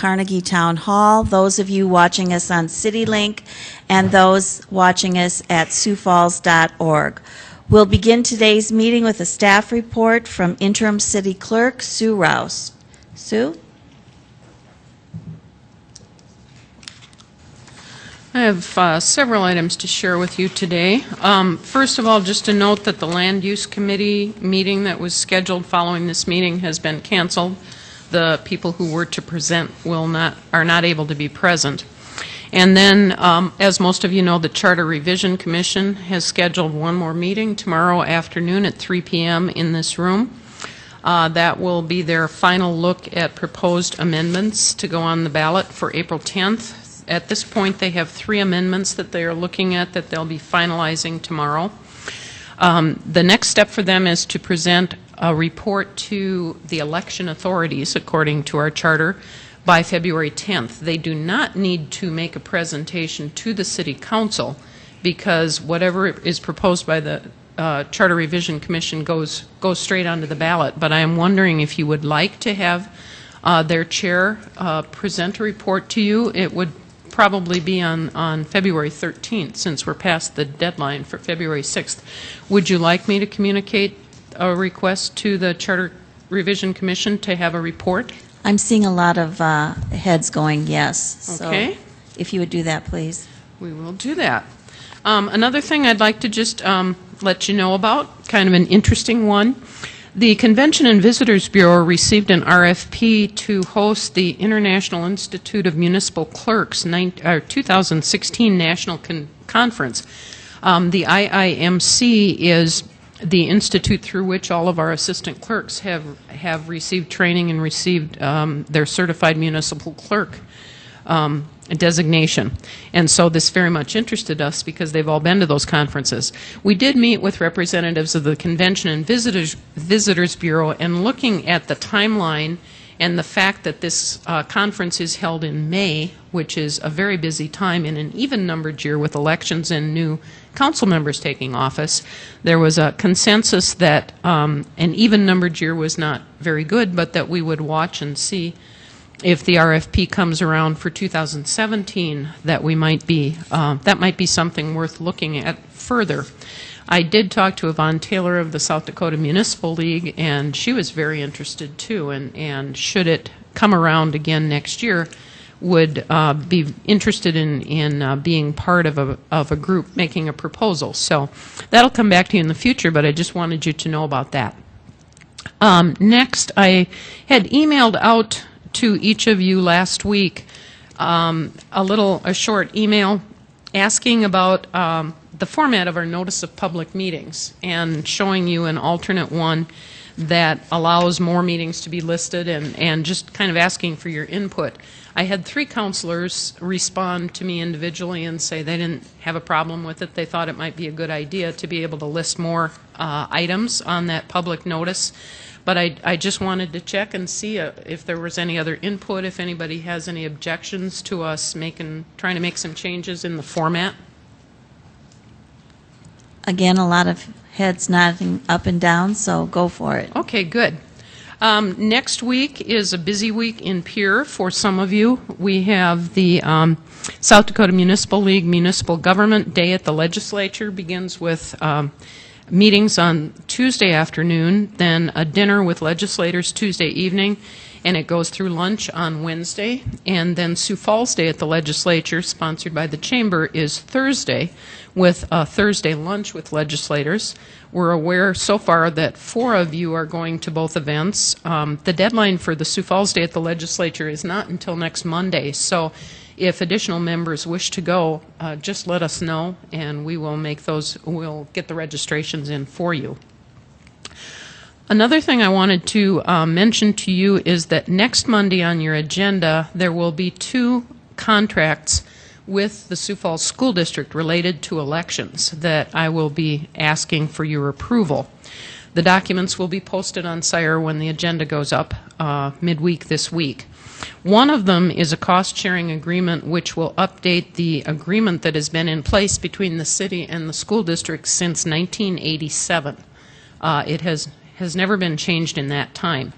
Carnegie Town Hall, those of you watching us on CityLink, and those watching us at siouxfalls.org. We'll begin today's meeting with a staff report from Interim City Clerk Sue Rouse. Sue? I have several items to share with you today. First of all, just to note that the Land Use Committee meeting that was scheduled following this meeting has been canceled. The people who were to present are not able to be present. And then, as most of you know, the Charter Revision Commission has scheduled one more meeting tomorrow afternoon at 3 p.m. in this room. That will be their final look at proposed amendments to go on the ballot for April 10th. At this point, they have 3 amendments that they are looking at that they'll be finalizing tomorrow. The next step for them is to present a report to the election authorities, according to our charter, by February 10th. They do not need to make a presentation to the City Council because whatever is proposed by the Charter Revision Commission goes straight onto the ballot. But I am wondering if you would like to have their chair present a report to you. It would probably be on February 13th, since we're past the deadline for February 6th. Would you like me to communicate a request to the Charter Revision Commission to have a report? I'm seeing a lot of heads going yes. Okay. So if you would do that, please. We will do that. Another thing I'd like to just let you know about, kind of an interesting one. The Convention and Visitors Bureau received an RFP to host the International Institute of Municipal Clerks 2016 National Conference. The IIMC is the institute through which all of our assistant clerks have received training and received their certified municipal clerk designation. And so this very much interested us because they've all been to those conferences. We did meet with representatives of the Convention and Visitors Bureau, and looking at the timeline and the fact that this conference is held in May, which is a very busy time in an even-numbered year with elections and new council members taking office, there was a consensus that an even-numbered year was not very good, but that we would watch and see if the RFP comes around for 2017, that might be something worth looking at further. I did talk to Yvonne Taylor of the South Dakota Municipal League, and she was very interested too, and should it come around again next year, would be interested in being part of a group making a proposal. So that'll come back to you in the future, but I just wanted you to know about that. Next, I had emailed out to each of you last week a short email asking about the format of our notice of public meetings and showing you an alternate one that allows more meetings to be listed, and just kind of asking for your input. I had 3 counselors respond to me individually and say they didn't have a problem with it. They thought it might be a good idea to be able to list more items on that public notice. But I just wanted to check and see if there was any other input, if anybody has any objections to us trying to make some changes in the format. Again, a lot of heads nodding up and down, so go for it. Okay, good. Next week is a busy week in Pierre for some of you. We have the South Dakota Municipal League Municipal Government Day at the Legislature. Begins with meetings on Tuesday afternoon, then a dinner with legislators Tuesday evening, and it goes through lunch on Wednesday. And then Sioux Falls Day at the Legislature, sponsored by the Chamber, is Thursday, with a Thursday lunch with legislators. We're aware so far that 4 of you are going to both events. The deadline for the Sioux Falls Day at the Legislature is not until next Monday, so if additional members wish to go, just let us know, and we'll get the registrations in for you. Another thing I wanted to mention to you is that next Monday on your agenda, there will be 2 contracts with the Sioux Falls School District related to elections that I will be asking for your approval. The documents will be posted on SIRE when the agenda goes up midweek this week. One of them is a cost-sharing agreement which will update the agreement that has been in place between the city and the school district since 1987. It has has never been changed in that time.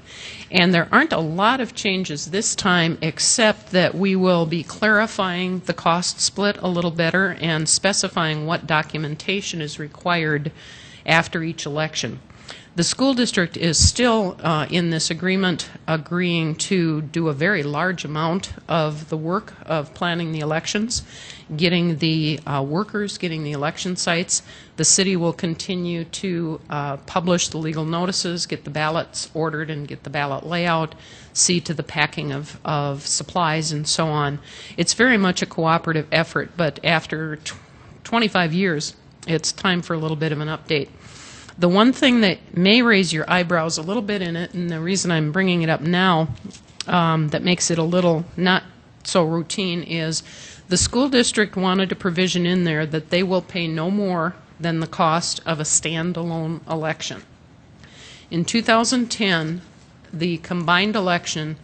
And there aren't a lot of changes this time, except that we will be clarifying the cost split a little better and specifying what documentation is required after each election. The school district is still in this agreement agreeing to do a very large amount of the work of planning the elections, getting the workers, getting the election sites. The city will continue to publish the legal notices, get the ballots ordered and get the ballot layout, see to the packing of supplies and so on. It's very much a cooperative effort, but after 25 years, it's time for a little bit of an update. The one thing that may raise your eyebrows a little bit in it, and the reason I'm bringing it up now that makes it a little not so routine, is the school district wanted a provision in there that they will pay no more than the cost of a standalone election. In 2010, the combined election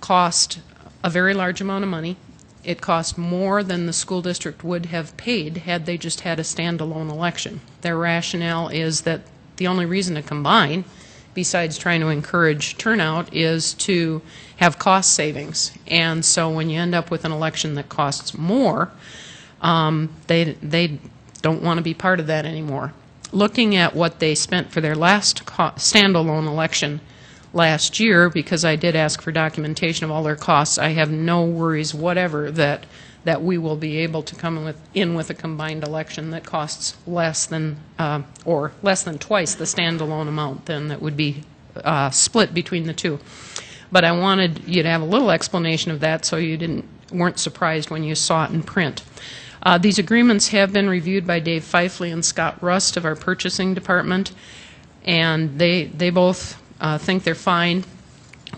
cost a very large amount of money. It cost more than the school district would have paid had they just had a standalone election. Their rationale is that the only reason to combine, besides trying to encourage turnout, is to have cost savings. And so when you end up with an election that costs more, they don't want to be part of that anymore. Looking at what they spent for their last standalone election last year, because I did ask for documentation of all their costs, I have no worries whatever that we will be able to come in with a combined election that costs less than or less than twice the standalone amount then that would be split between the two. But I wanted you to have a little explanation of that so you weren't surprised when you saw it in print. These agreements have been reviewed by Dave Fifley and Scott Rust of our purchasing department, and they both think they're fine.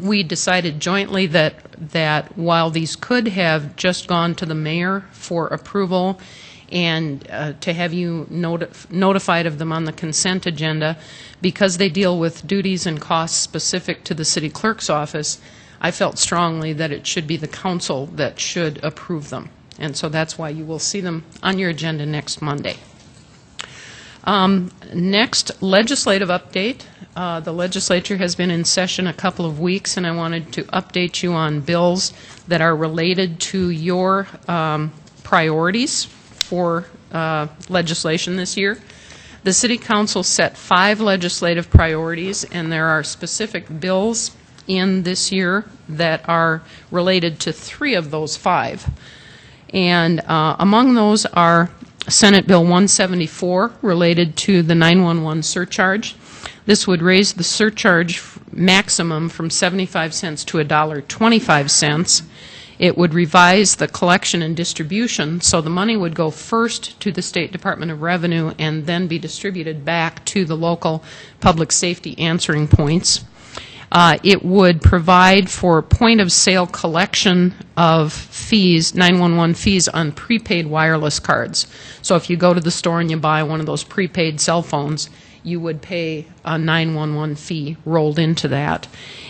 We decided jointly that while these could have just gone to the mayor for approval and to have you notified of them on the consent agenda, because they deal with duties and costs specific to the city clerk's office, I felt strongly that it should be the council that should approve them. And so that's why you will see them on your agenda next Monday. Next, legislative update. The legislature has been in session a couple of weeks, and I wanted to update you on bills that are related to your priorities for legislation this year. The City Council set 5 legislative priorities, and there are specific bills in this year that are related to 3 of those 5. And among those are Senate Bill 174, related to the 911 surcharge. This would raise the surcharge maximum from 75 cents to $1.25. It would revise the collection and distribution, so the money would go first to the State Department of Revenue and then be distributed back to the local public safety answering points. It would provide for point-of-sale collection of fees, 911 fees, on prepaid wireless cards. So if you go to the store and you buy one of those prepaid cell phones, you would pay a 911 fee rolled into that.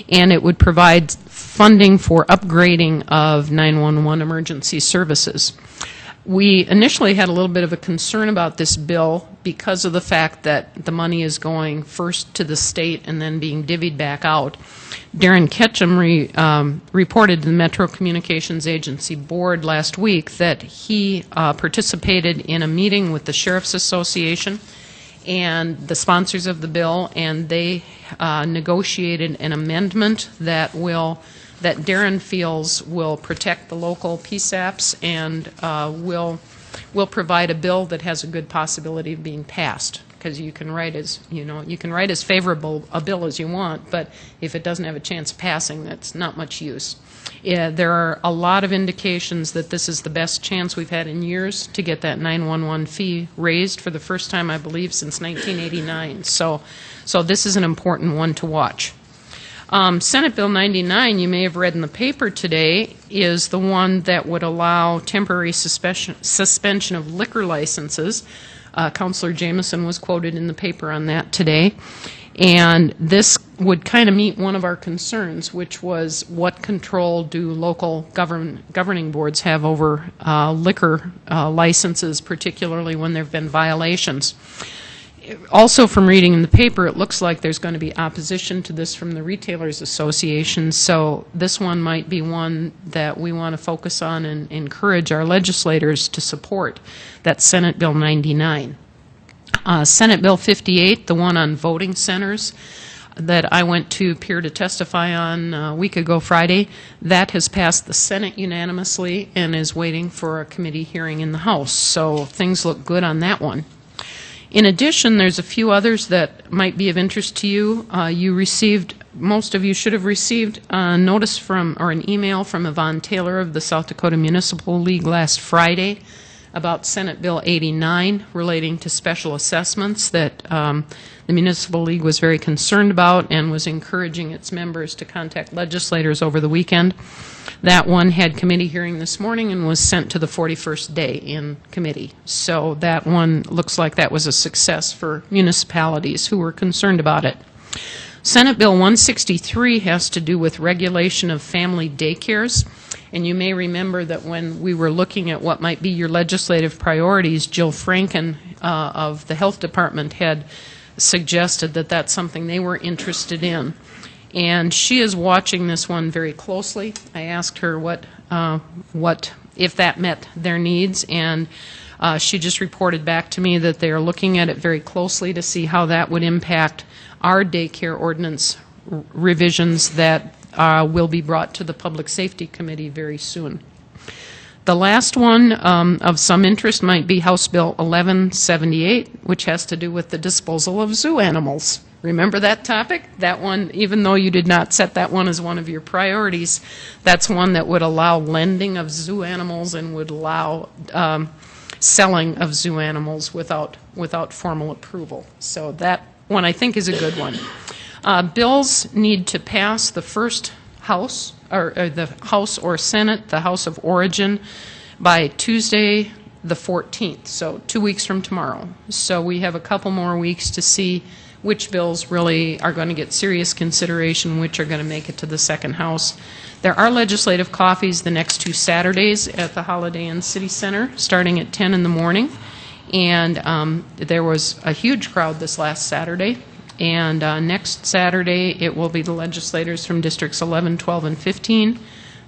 And it would provide funding for upgrading of 911 emergency services. We initially had a little bit of a concern about this bill because of the fact that the money is going first to the state and then being divvied back out. Darren Ketchum reported to the Metro Communications Agency Board last week that he participated in a meeting with the Sheriff's Association and the sponsors of the bill, and they negotiated an amendment that Darren feels will protect the local PSAPs and will provide a bill that has a good possibility of being passed. Because you can write as favorable a bill as you want, but if it doesn't have a chance of passing, that's not much use. There are a lot of indications that this is the best chance we've had in years to get that 911 fee raised for the first time, I believe, since 1989. So this is an important one to watch. Senate Bill 99, you may have read in the paper today, is the one that would allow temporary suspension of liquor licenses. Councilor Jameson was quoted in the paper on that today. And this would kind of meet one of our concerns, which was what control do local governing boards have over liquor licenses, particularly when there have been violations. also from reading in the paper, it looks like there's going to be opposition to this from the Retailers Association, so this one might be one that we want to focus on and encourage our legislators to support. That's Senate Bill 99. Senate Bill 58, the one on voting centers that I went to appear to testify on a week ago Friday, that has passed the Senate unanimously and is waiting for a committee hearing in the House. So things look good on that one. In addition, there's a few others that might be of interest to you. Most of you should have received a notice from, or an email from Yvonne Taylor of the South Dakota Municipal League last Friday about Senate Bill 89 relating to special assessments that the Municipal League was very concerned about and was encouraging its members to contact legislators over the weekend. That one had committee hearing this morning and was sent to the 41st day in committee. So that one looks like that was a success for municipalities who were concerned about it. Senate Bill 163 has to do with regulation of family daycares. And you may remember that when we were looking at what might be your legislative priorities, Jill Franken of the Health Department had suggested that that's something they were interested in. And she is watching this one very closely. I asked her what if that met their needs, and she just reported back to me that they are looking at it very closely to see how that would impact our daycare ordinance revisions that will be brought to the Public Safety Committee very soon. The last one of some interest might be House Bill 1178, which has to do with the disposal of zoo animals. Remember that topic? That one, even though you did not set that one as one of your priorities, that's one that would allow lending of zoo animals and would allow selling of zoo animals without formal approval. So that one I think is a good one. Bills need to pass the first House, or the House or Senate, the House of Origin, by Tuesday the 14th, so 2 weeks from tomorrow. So we have a couple more weeks to see which bills really are going to get serious consideration, which are going to make it to the second House. There are legislative coffees the next 2 Saturdays at the Holiday Inn City Center, starting at 10 in the morning. And there was a huge crowd this last Saturday. And next Saturday, it will be the legislators from Districts 11, 12, and 15.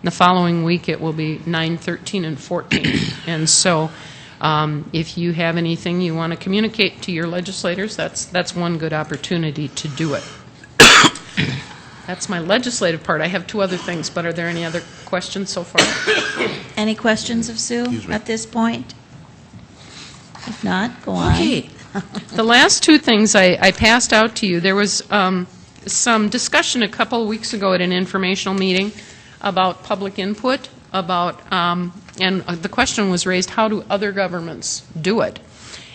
The following week, it will be 9, 13, and 14. And so if you have anything you want to communicate to your legislators, that's one good opportunity to do it. That's my legislative part. I have 2 other things, but are there any other questions so far? Any questions of Sue at this point? If not, go on. Okay. The last 2 things I passed out to you, there was some discussion a couple of weeks ago at an informational meeting about public input, about, and the question was raised, how do other governments do it?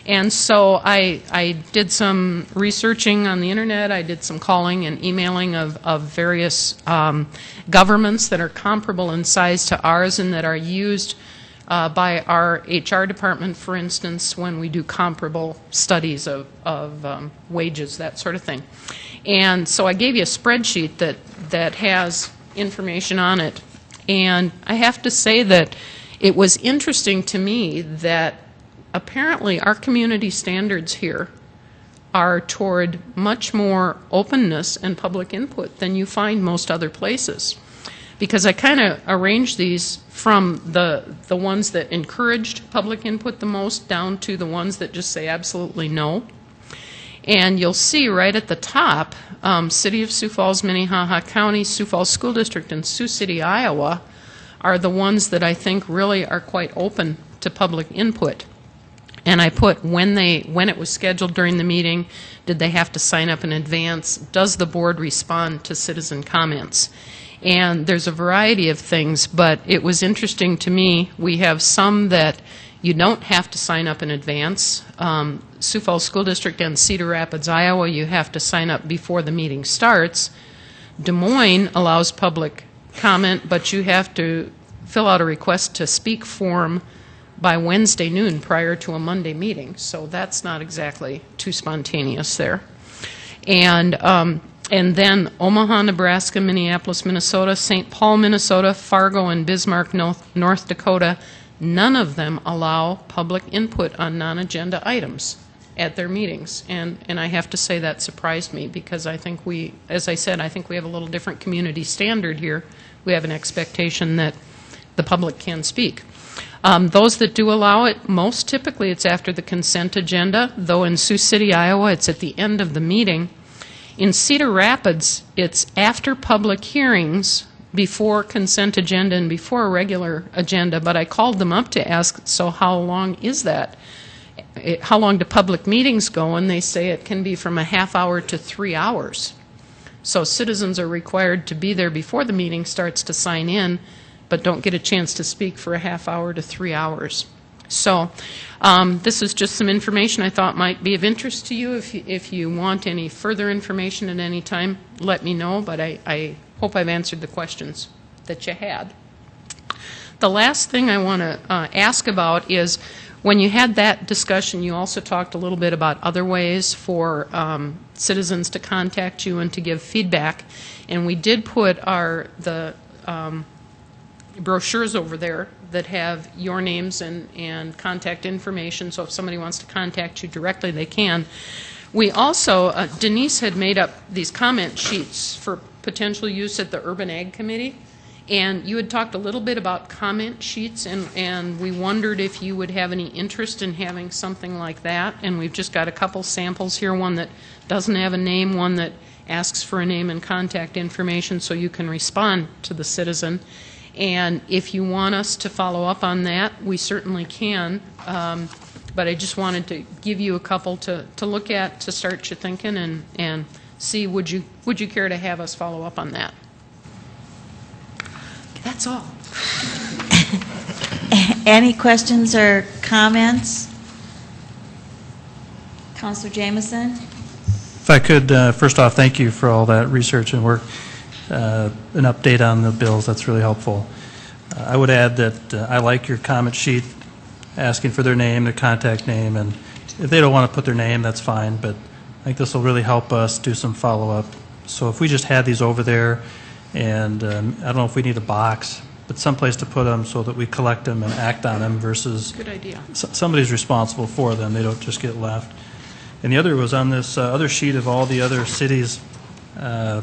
And so I did some researching on the internet, I did some calling and emailing of various governments that are comparable in size to ours and that are used by our HR department, for instance, when we do comparable studies of wages, that sort of thing. And so I gave you a spreadsheet that has information on it. And I have to say that it was interesting to me that apparently our community standards here are toward much more openness and public input than you find most other places. Because I kind of arranged these from the ones that encouraged public input the most down to the ones that just say absolutely no. And you'll see right at the top, City of Sioux Falls, Minnehaha County, Sioux Falls School District, and Sioux City, Iowa are the ones that I think really are quite open to public input. And I put when it was scheduled during the meeting, did they have to sign up in advance? Does the board respond to citizen comments? And there's a variety of things, but it was interesting to me. We have some that you don't have to sign up in advance. Sioux Falls School District and Cedar Rapids, Iowa, you have to sign up before the meeting starts. Des Moines allows public comment, but you have to fill out a request to speak form by Wednesday noon prior to a Monday meeting. So that's not exactly too spontaneous there. And then Omaha, Nebraska, Minneapolis, Minnesota, St. Paul, Minnesota, Fargo, and Bismarck, North Dakota, none of them allow public input on non-agenda items. at their meetings. And I have to say that surprised me, because I think we, as I said, I think we have a little different community standard here. We have an expectation that the public can speak. Those that do allow it, most typically it's after the consent agenda, though in Sioux City, Iowa, it's at the end of the meeting. In Cedar Rapids, it's after public hearings, before consent agenda and before a regular agenda, but I called them up to ask, so how long is that? How long do public meetings go? And they say it can be from a half hour to 3 hours. So citizens are required to be there before the meeting starts to sign in, but don't get a chance to speak for a half hour to 3 hours. So this is just some information I thought might be of interest to you. If you want any further information at any time, let me know, but I hope I've answered the questions that you had. The last thing I want to ask about is, when you had that discussion, you also talked a little bit about other ways for citizens to contact you and to give feedback. And we did put the brochures over there that have your names and contact information, so if somebody wants to contact you directly, they can. We also, Denise had made up these comment sheets for potential use at the Urban Ag Committee, and you had talked a little bit about comment sheets, and we wondered if you would have any interest in having something like that. And we've just got a couple samples here, one that doesn't have a name, one that asks for a name and contact information so you can respond to the citizen. And if you want us to follow up on that, we certainly can. But I just wanted to give you a couple to look at, to start you thinking, and see, would you care to have us follow up on that? That's all. Any questions or comments? Councilor Jameson? If I could, first off, thank you for all that research and work. An update on the bills, that's really helpful. I would add that I like your comment sheet asking for their name, their contact name, and if they don't want to put their name, that's fine, but I think this will really help us do some follow-up. So if we just had these over there, and I don't know if we need a box, but someplace to put them so that we collect them and act on them versus Good idea. Somebody's responsible for them. They don't just get left. And the other was on this other sheet of all the other cities. I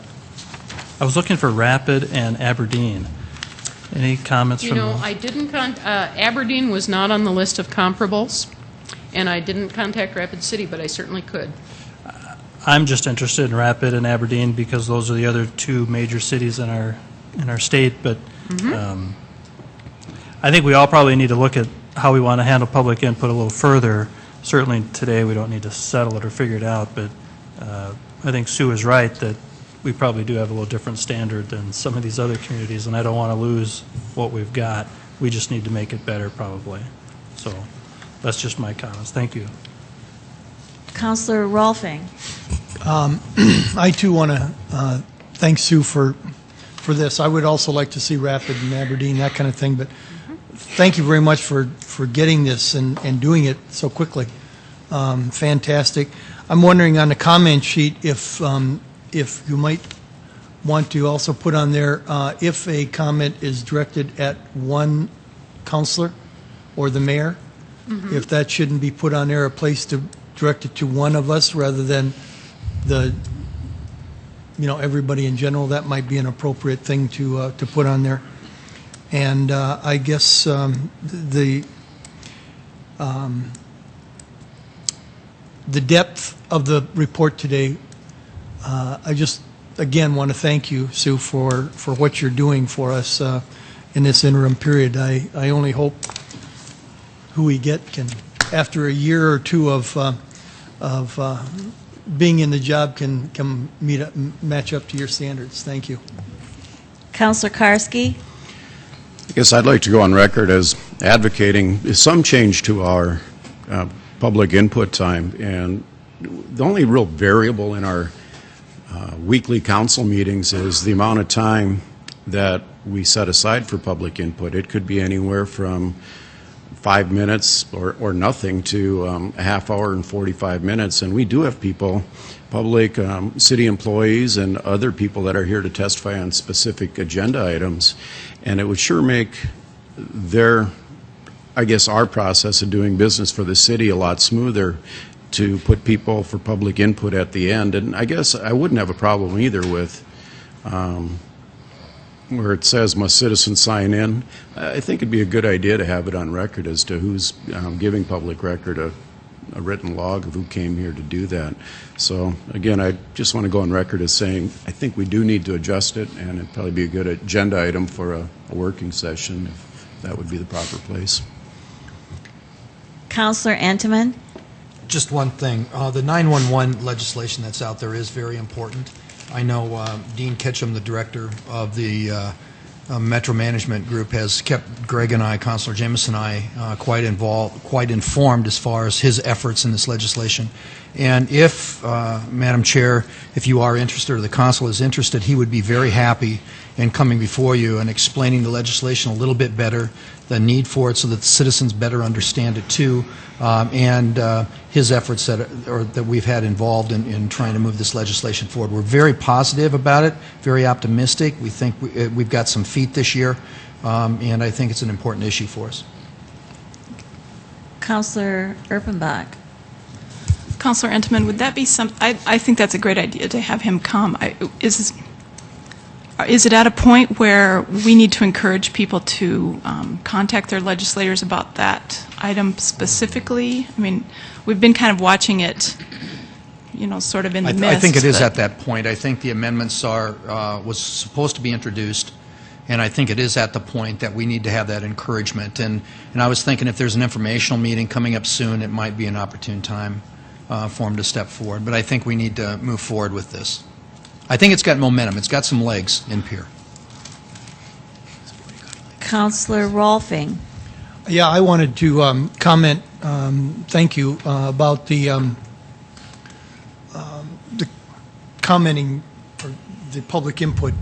was looking for Rapid and Aberdeen. Any comments You from know, I didn't Aberdeen was not on the list of comparables, and I didn't contact Rapid City, but I certainly could. I'm just interested in Rapid and Aberdeen because those are the other two major cities in our state. But I think we all probably need to look at how we want to handle public input a little further. Certainly today we don't need to settle it or figure it out, but I think Sue is right that we probably do have a little different standard than some of these other communities, and I don't want to lose what we've got. We just need to make it better probably. So that's just my comments. Thank you. Councilor Rolfing? I too want to thank Sue for this. I would also like to see Rapid and Aberdeen, that kind of thing, but thank you very much for getting this and doing it so quickly. Fantastic. I'm wondering on the comment sheet if you might want to also put on there if a comment is directed at one counselor or the mayor, if that shouldn't be put on there, a place to direct it to one of us rather than everybody in general. That might be an appropriate thing to put on there. And I guess the depth of the report today, I just again want to thank you, Sue, for what you're doing for us in this interim period. I only hope who we get can, after a year or two of being in the job, can match up to your standards. Thank you. Councilor Karski? I guess I'd like to go on record as advocating some change to our public input time. And the only real variable in our weekly council meetings is the amount of time that we set aside for public input. It could be anywhere from 5 minutes or nothing to a half hour and 45 minutes. And we do have people, public, city employees, and other people that are here to testify on specific agenda items. And it would sure make our process of doing business for the city a lot smoother to put people for public input at the end. And I guess I wouldn't have a problem either with where it says must citizens sign in. I think it'd be a good idea to have it on record as to who's giving public record a written log of who came here to do that. So again, I just want to go on record as saying I think we do need to adjust it, and it'd probably be a good agenda item for a working session if that would be the proper place. Counselor Entenmann? Just one thing. The 911 legislation that's out there is very important. I know Dean Ketchum, the director of the Metro Management Group, has kept Greg and I, Councilor Jameson and I, quite involved, quite informed as far as his efforts in this legislation. And if, Madam Chair, if you are interested or the council is interested, he would be very happy in coming before you and explaining the legislation a little bit better, the need for it so that the citizens better understand it too, and his efforts that we've had involved in trying to move this legislation forward. We're very positive about it, very optimistic. We think we've got some feet this year, and I think it's an important issue for us. Counselor Erpenbach? Counselor Entenmann, would that be I think that's a great idea to have him come. Is it at a point where we need to encourage people to contact their legislators about that item specifically? I mean, we've been kind of watching it, sort of in the mist. I think it is at that point. I think the amendments was supposed to be introduced, and I think it is at the point that we need to have that encouragement. And I was thinking if there's an informational meeting coming up soon, it might be an opportune time for him to step forward. But I think we need to move forward with this. I think it's got momentum. It's got some legs in Pierre. Counselor Rolfing? Yeah, I wanted to comment, thank you, about the commenting, or the public input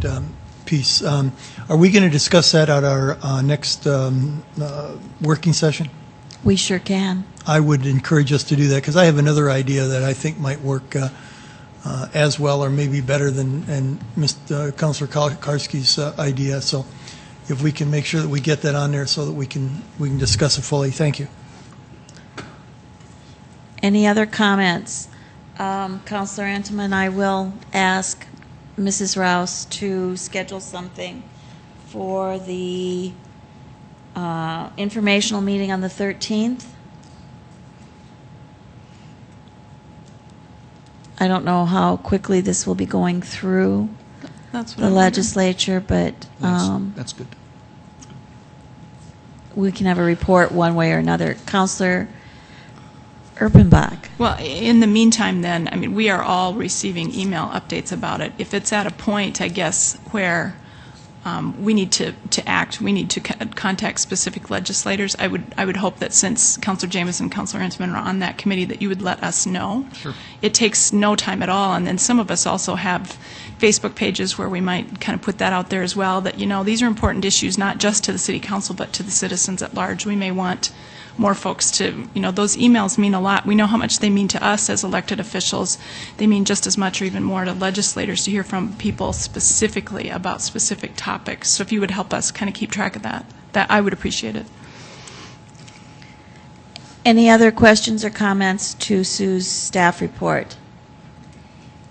piece. Are we going to discuss that at our next working session? We sure can. I would encourage us to do that, because I have another idea that I think might work as well or maybe better than Mr. Councilor Karski's idea. So if we can make sure that we get that on there so that we can discuss it fully. Thank you. Any other comments? Counselor Entenmann, I will ask Mrs. Rouse to schedule something for the informational meeting on the 13th. I don't know how quickly this will be going through That's what the I'm legislature, but That's good. we can have a report one way or another. Counselor Erpenbach? Well, in the meantime, then, I mean, we are all receiving email updates about it. If it's at a point, I guess, where we need to act, we need to contact specific legislators, I would hope that since Councilor Jameson and Councilor Entenmann are on that committee, that you would let us know. Sure. It takes no time at all, and then some of us also have Facebook pages where we might kind of put that out there as well, that, these are important issues, not just to the City Council, but to the citizens at large. We may want more folks to, those emails mean a lot. We know how much they mean to us as elected officials. They mean just as much or even more to legislators to hear from people specifically about specific topics. So if you would help us kind of keep track of that I would appreciate it. Any other questions or comments to Sue's staff report?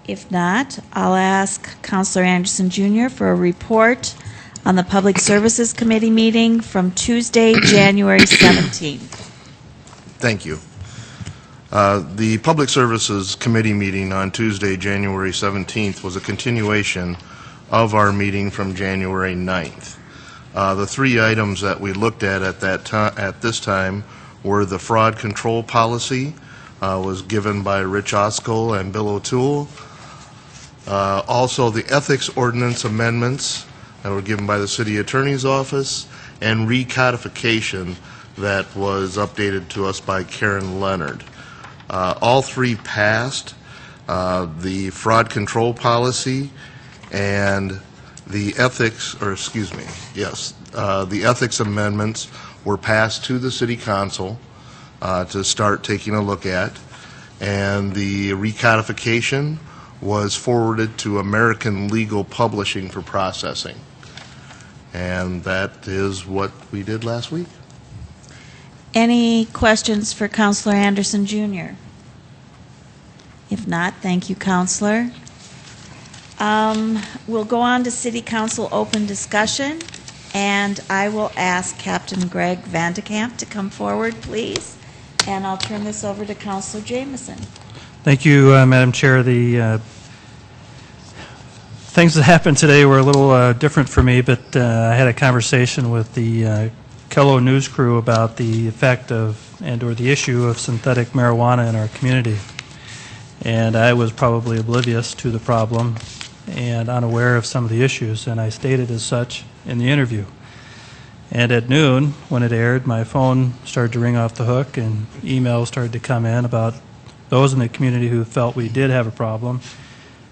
If not, I'll ask Councilor Anderson Jr. for a report on the Public Services Committee meeting from Tuesday, January 17th. Thank you. The Public Services Committee meeting on Tuesday, January 17th was a continuation of our meeting from January 9th. The three items that we looked at this time were the fraud control policy, was given by Rich Oskol and Bill O'Toole. Also, the ethics ordinance amendments that were given by the City Attorney's Office, and recodification that was updated to us by Karen Leonard. All three passed. The fraud control policy and the ethics, the ethics amendments were passed to the City Council to start taking a look at, and the recodification was forwarded to American Legal Publishing for processing. And that is what we did last week. Any questions for Councilor Anderson Jr.? If not, thank you, Counselor. We'll go on to City Council open discussion, and I will ask Captain Greg Vandekamp to come forward, please. And I'll turn this over to Counselor Jamison. Thank you, Madam Chair. The things that happened today were a little different for me, but I had a conversation with the Kello News crew about the effect of or the issue of synthetic marijuana in our community. And I was probably oblivious to the problem and unaware of some of the issues, and I stated as such in the interview. And at noon, when it aired, my phone started to ring off the hook, and emails started to come in about those in the community who felt we did have a problem,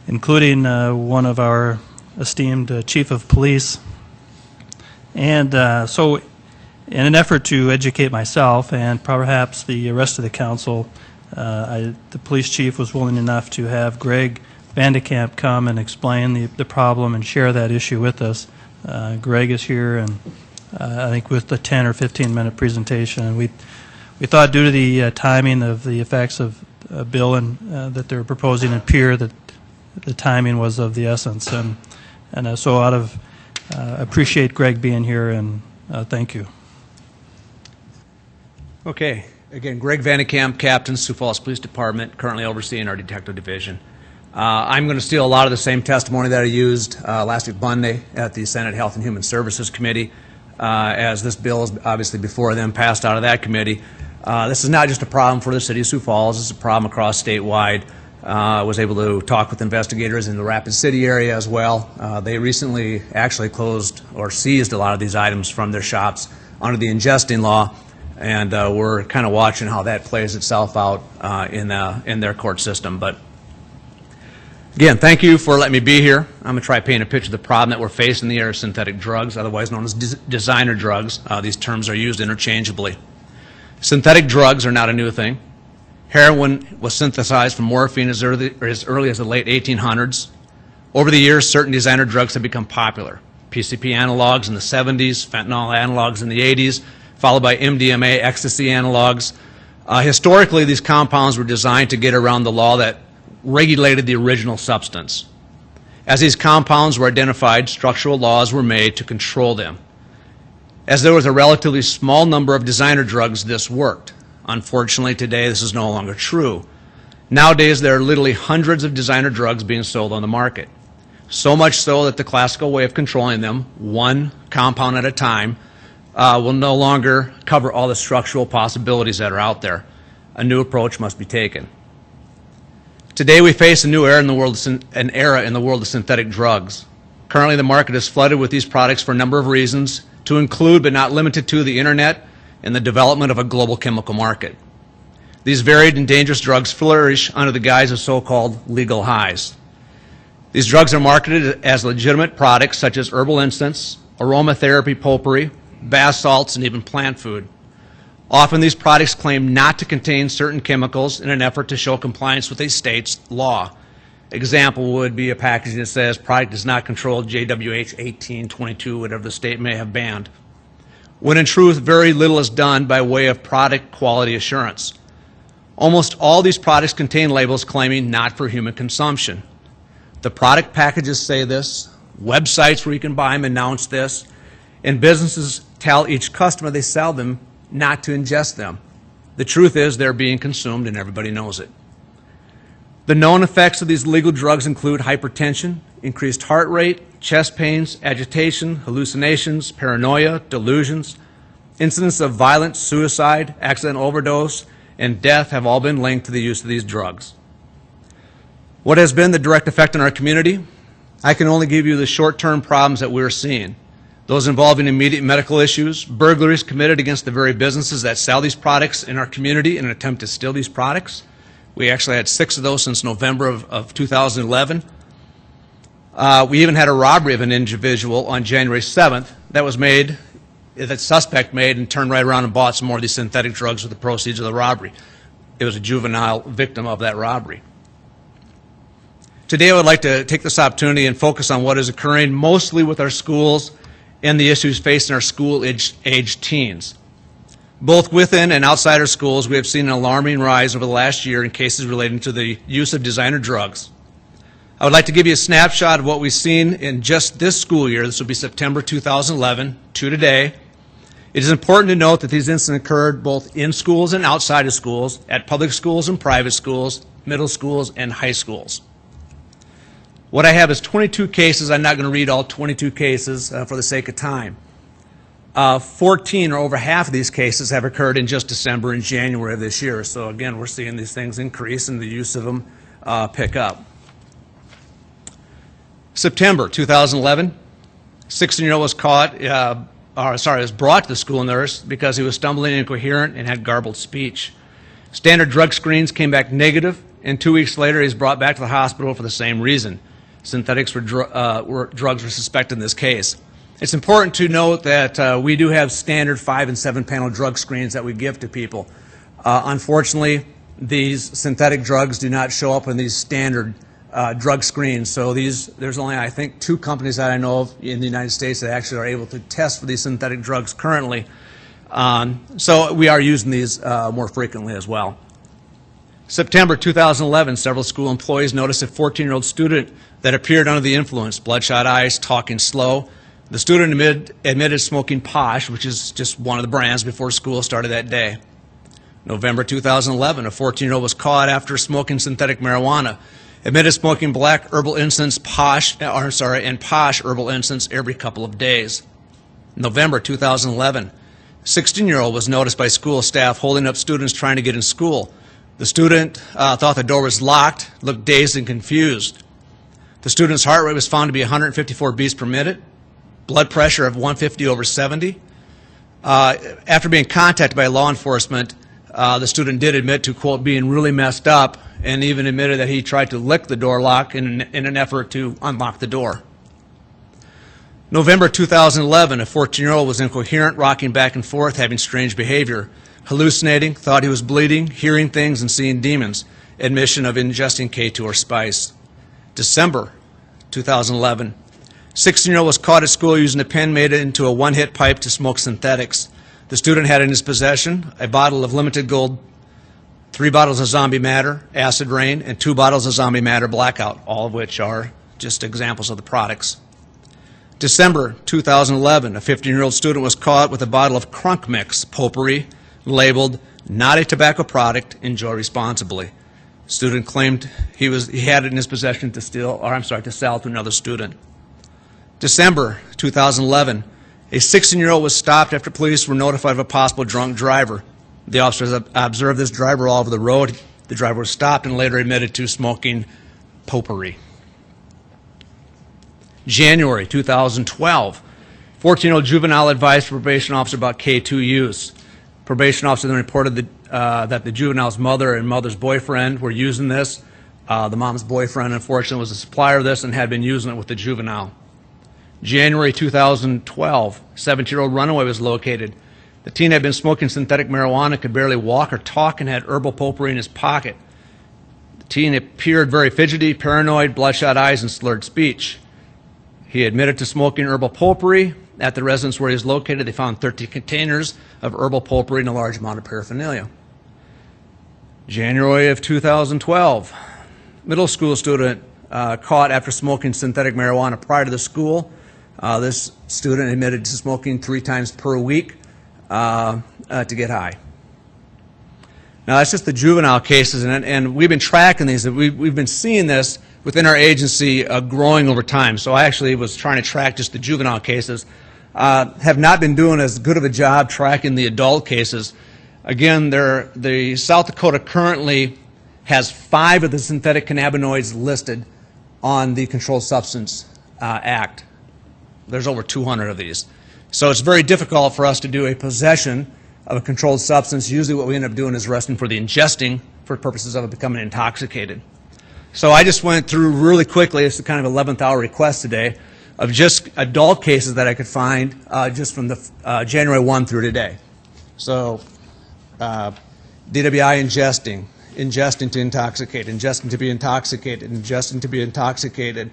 including one of our esteemed chief of police. And so in an effort to educate myself and perhaps the rest of the council, the police chief was willing enough to have Greg Vandekamp come and explain the problem and share that issue with us. Greg is here, and I think with the 10 or 15-minute presentation. And we thought, due to the timing of the effects of a bill that they're proposing in Pier, that the timing was of the essence. And so out of appreciate Greg being here, and thank you. Okay. Again, Greg Vandekamp, Captain, Sioux Falls Police Department, currently overseeing our detective division. I'm going to steal a lot of the same testimony that I used last week Monday at the Senate Health and Human Services Committee, as this bill is obviously before them passed out of that committee. This is not just a problem for the city of Sioux Falls. This is a problem across statewide. I was able to talk with investigators in the Rapid City area as well. They recently actually closed or seized a lot of these items from their shops under the ingesting law, and we're kind of watching how that plays itself out in their court system. But again, thank you for letting me be here. I'm going to try to paint a picture of the problem that we're facing in the area of synthetic drugs, otherwise known as designer drugs. These terms are used interchangeably. Synthetic drugs are not a new thing. Heroin was synthesized from morphine as early as the late 1800s. Over the years, certain designer drugs have become popular. PCP analogs in the 70s, fentanyl analogs in the 80s, followed by MDMA, ecstasy analogs. Historically, these compounds were designed to get around the law that regulated the original substance. As these compounds were identified, structural laws were made to control them. As there was a relatively small number of designer drugs, this worked. Unfortunately, today this is no longer true. Nowadays, there are literally hundreds of designer drugs being sold on the market. So much so that the classical way of controlling them, one compound at a time, will no longer cover all the structural possibilities that are out there. A new approach must be taken. Today, we face a new era in the world of synthetic drugs. Currently, the market is flooded with these products for a number of reasons, to include but not limited to the internet and the development of a global chemical market. These varied and dangerous drugs flourish under the guise of so-called legal highs. These drugs are marketed as legitimate products such as herbal incense, aromatherapy potpourri, bath salts, and even plant food. Often these products claim not to contain certain chemicals in an effort to show compliance with a state's law. Example would be a package that says product does not control JWH 1822, whatever the state may have banned. When in truth, very little is done by way of product quality assurance. Almost all these products contain labels claiming not for human consumption. The product packages say this, websites where you can buy them announce this, and businesses tell each customer they sell them not to ingest them. The truth is they're being consumed and everybody knows it. The known effects of these legal drugs include hypertension, increased heart rate, chest pains, agitation, hallucinations, paranoia, delusions. Incidents of violence, suicide, accidental overdose, and death have all been linked to the use of these drugs. What has been the direct effect on our community? I can only give you the short-term problems that we're seeing. Those involving immediate medical issues, burglaries committed against the very businesses that sell these products in our community in an attempt to steal these products. We actually had 6 of those since November of 2011. We even had a robbery of an individual on January 7th that suspect made and turned right around and bought some more of these synthetic drugs with the proceeds of the robbery. It was a juvenile victim of that robbery. Today I would like to take this opportunity and focus on what is occurring mostly with our schools and the issues facing our school-aged teens. Both within and outside our schools, we have seen an alarming rise over the last year in cases relating to the use of designer drugs. I would like to give you a snapshot of what we've seen in just this school year. This will be September 2011 to today. It is important to note that these incidents occurred both in schools and outside of schools, at public schools and private schools, middle schools, and high schools. What I have is 22 cases. I'm not going to read all 22 cases for the sake of time. 14 or over half of these cases have occurred in just December and January of this year. So again, we're seeing these things increase and the use of them pick up. September 2011, 16-year-old was was brought to the school nurse because he was stumbling incoherent and had garbled speech. Standard drug screens came back negative, and 2 weeks later he was brought back to the hospital for the same reason. Synthetics drugs were suspected in this case. It's important to note that we do have standard 5- and 7-panel drug screens that we give to people. Unfortunately, these synthetic drugs do not show up in these standard drug screens. So there's only, I think, 2 companies that I know of in the United States that actually are able to test for these synthetic drugs currently. So we are using these more frequently as well. September 2011, several school employees noticed a 14-year-old student that appeared under the influence, bloodshot eyes, talking slow. The student admitted smoking Posh, which is just one of the brands, before school started that day. November 2011, a 14-year-old was caught after smoking synthetic marijuana. Admitted smoking black herbal incense and Posh herbal incense every couple of days. November 2011, 16-year-old was noticed by school staff holding up students trying to get in school. The student thought the door was locked, looked dazed and confused. The student's heart rate was found to be 154 beats per minute, blood pressure of 150/70. After being contacted by law enforcement, the student did admit to, quote, being really messed up, and even admitted that he tried to lick the door lock in an effort to unlock the door. November 2011, a 14-year-old was incoherent, rocking back and forth, having strange behavior, hallucinating, thought he was bleeding, hearing things, and seeing demons. Admission of ingesting K2 or spice. December 2011, 16-year-old was caught at school using a pen made into a one-hit pipe to smoke synthetics. The student had in his possession a bottle of limited gold, 3 bottles of zombie matter, acid rain, and 2 bottles of zombie matter blackout, all of which are just examples of the products. December 2011, a 15-year-old student was caught with a bottle of Crunk Mix potpourri labeled not a tobacco product, enjoy responsibly. Student claimed he had it in his possession to sell to another student. December 2011, a 16-year-old was stopped after police were notified of a possible drunk driver. The officers observed this driver all over the road. The driver was stopped and later admitted to smoking potpourri. January 2012, 14-year-old juvenile advised probation officer about K2 use. Probation officer then reported that the juvenile's mother and mother's boyfriend were using this. The mom's boyfriend, unfortunately, was a supplier of this and had been using it with the juvenile. January 2012, 17-year-old runaway was located. The teen had been smoking synthetic marijuana, could barely walk or talk, and had herbal potpourri in his pocket. The teen appeared very fidgety, paranoid, bloodshot eyes, and slurred speech. He admitted to smoking herbal potpourri. At the residence where he was located, they found 30 containers of herbal potpourri and a large amount of paraphernalia. January of 2012, middle school student caught after smoking synthetic marijuana prior to the school. This student admitted to smoking 3 times per week to get high. Now, that's just the juvenile cases, and we've been tracking these. We've been seeing this within our agency growing over time. So I actually was trying to track just the juvenile cases. Have not been doing as good of a job tracking the adult cases. Again, the South Dakota currently has 5 of the synthetic cannabinoids listed on the Controlled Substance Act. There's over 200 of these. So it's very difficult for us to do a possession of a controlled substance. Usually what we end up doing is arresting for the ingesting for purposes of it becoming intoxicated. So I just went through really quickly, it's a kind of 11th hour request today, of just adult cases that I could find just from the January 1 through today. So DWI ingesting to intoxicate, ingesting to be intoxicated, ingesting to be intoxicated,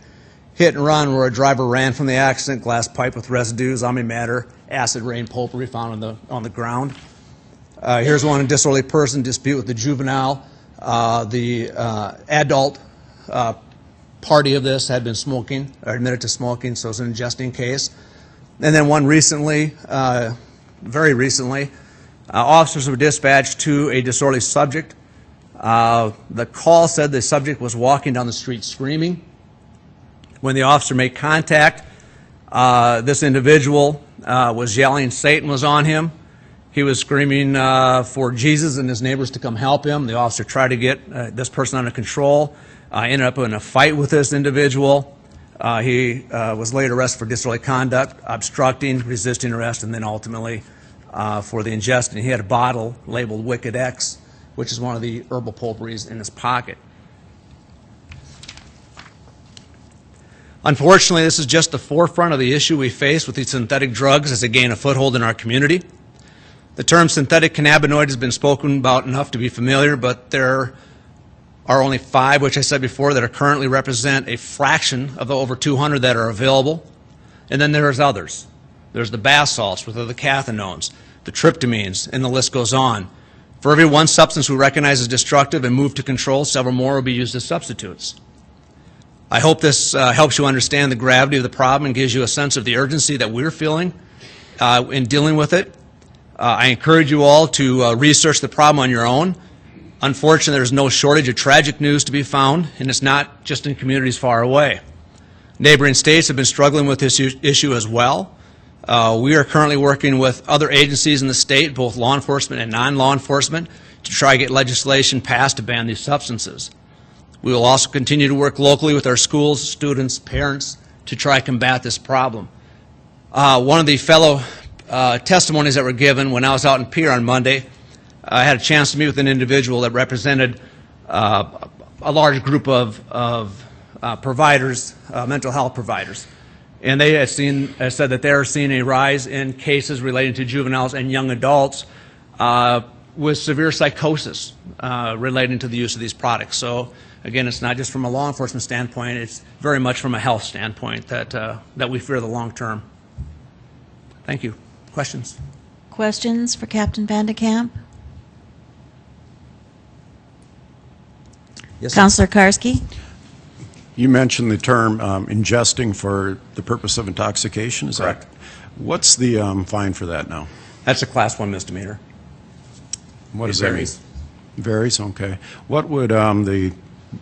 hit and run where a driver ran from the accident, glass pipe with residue, zombie matter, acid rain, potpourri found on the ground. Here's one, a disorderly person dispute with the juvenile. The adult party of this had been smoking, or admitted to smoking, so it's an ingesting case. And then one recently, very recently, officers were dispatched to a disorderly subject. The call said the subject was walking down the street screaming. When the officer made contact, this individual was yelling, Satan was on him. He was screaming for Jesus and his neighbors to come help him. The officer tried to get this person under control, ended up in a fight with this individual. He was later arrested for disorderly conduct, obstructing, resisting arrest, and then ultimately for the ingesting. He had a bottle labeled Wicked X, which is one of the herbal potpourris in his pocket. Unfortunately, this is just the forefront of the issue we face with these synthetic drugs as they gain a foothold in our community. The term synthetic cannabinoid has been spoken about enough to be familiar, but there are only 5, which I said before, that are currently represent a fraction of the over 200 that are available. And then there's others. There's the bath salts, which are the cathinones, the tryptamines, and the list goes on. For every one substance we recognize as destructive and move to control, several more will be used as substitutes. I hope this helps you understand the gravity of the problem and gives you a sense of the urgency that we're feeling in dealing with it. I encourage you all to research the problem on your own. Unfortunately, there's no shortage of tragic news to be found, and it's not just in communities far away. Neighboring states have been struggling with this issue as well. We are currently working with other agencies in the state, both law enforcement and non-law enforcement, to try to get legislation passed to ban these substances. We will also continue to work locally with our schools, students, parents to try to combat this problem. One of the fellow testimonies that were given when I was out in Pierre on Monday, I had a chance to meet with an individual that represented a large group of providers, mental health providers. And they had said that they are seeing a rise in cases relating to juveniles and young adults with severe psychosis relating to the use of these products. So again, it's not just from a law enforcement standpoint, it's very much from a health standpoint that we fear the long term. Thank you. Questions? Questions for Captain Van de Kamp? Yes, Councilor Karski? You mentioned the term ingesting for the purpose of intoxication, is Correct. that? What's the fine for that now? That's a Class 1 misdemeanor. What It does that mean? varies. Varies, okay. What would the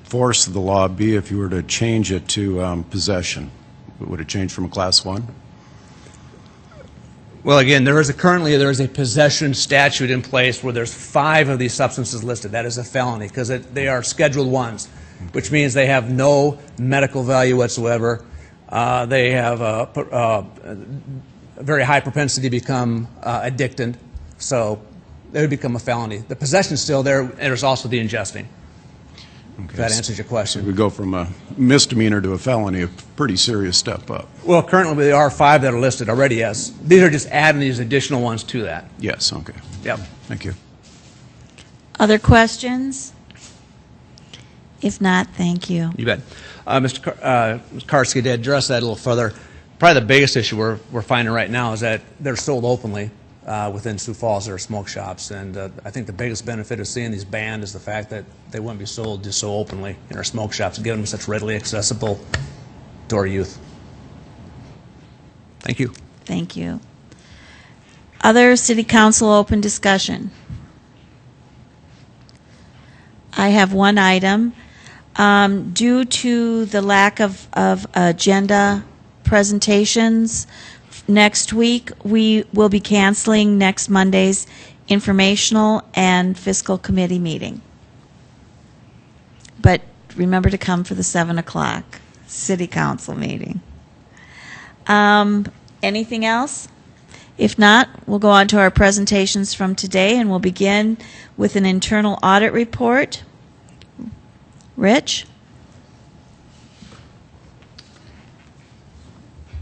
force of the law be if you were to change it to possession? Would it change from a Class 1? Well, again, currently there is a possession statute in place where there's 5 of these substances listed. That is a felony because they are Scheduled 1s, which means they have no medical value whatsoever. They have a very high propensity to become addicted, so they would become a felony. The possession is still there, and there's also the ingesting. Okay. If that answers your question. We go from a misdemeanor to a felony, a pretty serious step up. Well, currently there are 5 that are listed already, yes. These are just adding these additional ones to that. Yes, okay. Yep. Thank you. Other questions? If not, thank you. You bet. Mr. Karski did address that a little further. Probably the biggest issue we're finding right now is that they're sold openly within Sioux Falls. There are smoke shops, and I think the biggest benefit of seeing these banned is the fact that they wouldn't be sold just so openly in our smoke shops and given them such readily accessible to our youth. Thank you. Thank you. Other City Council open discussion? I have one item. Due to the lack of agenda presentations next week, we will be canceling next Monday's Informational and Fiscal Committee meeting. But remember to come for the 7 o'clock City Council meeting. Anything else? If not, we'll go on to our presentations from today, and we'll begin with an internal audit report. Rich?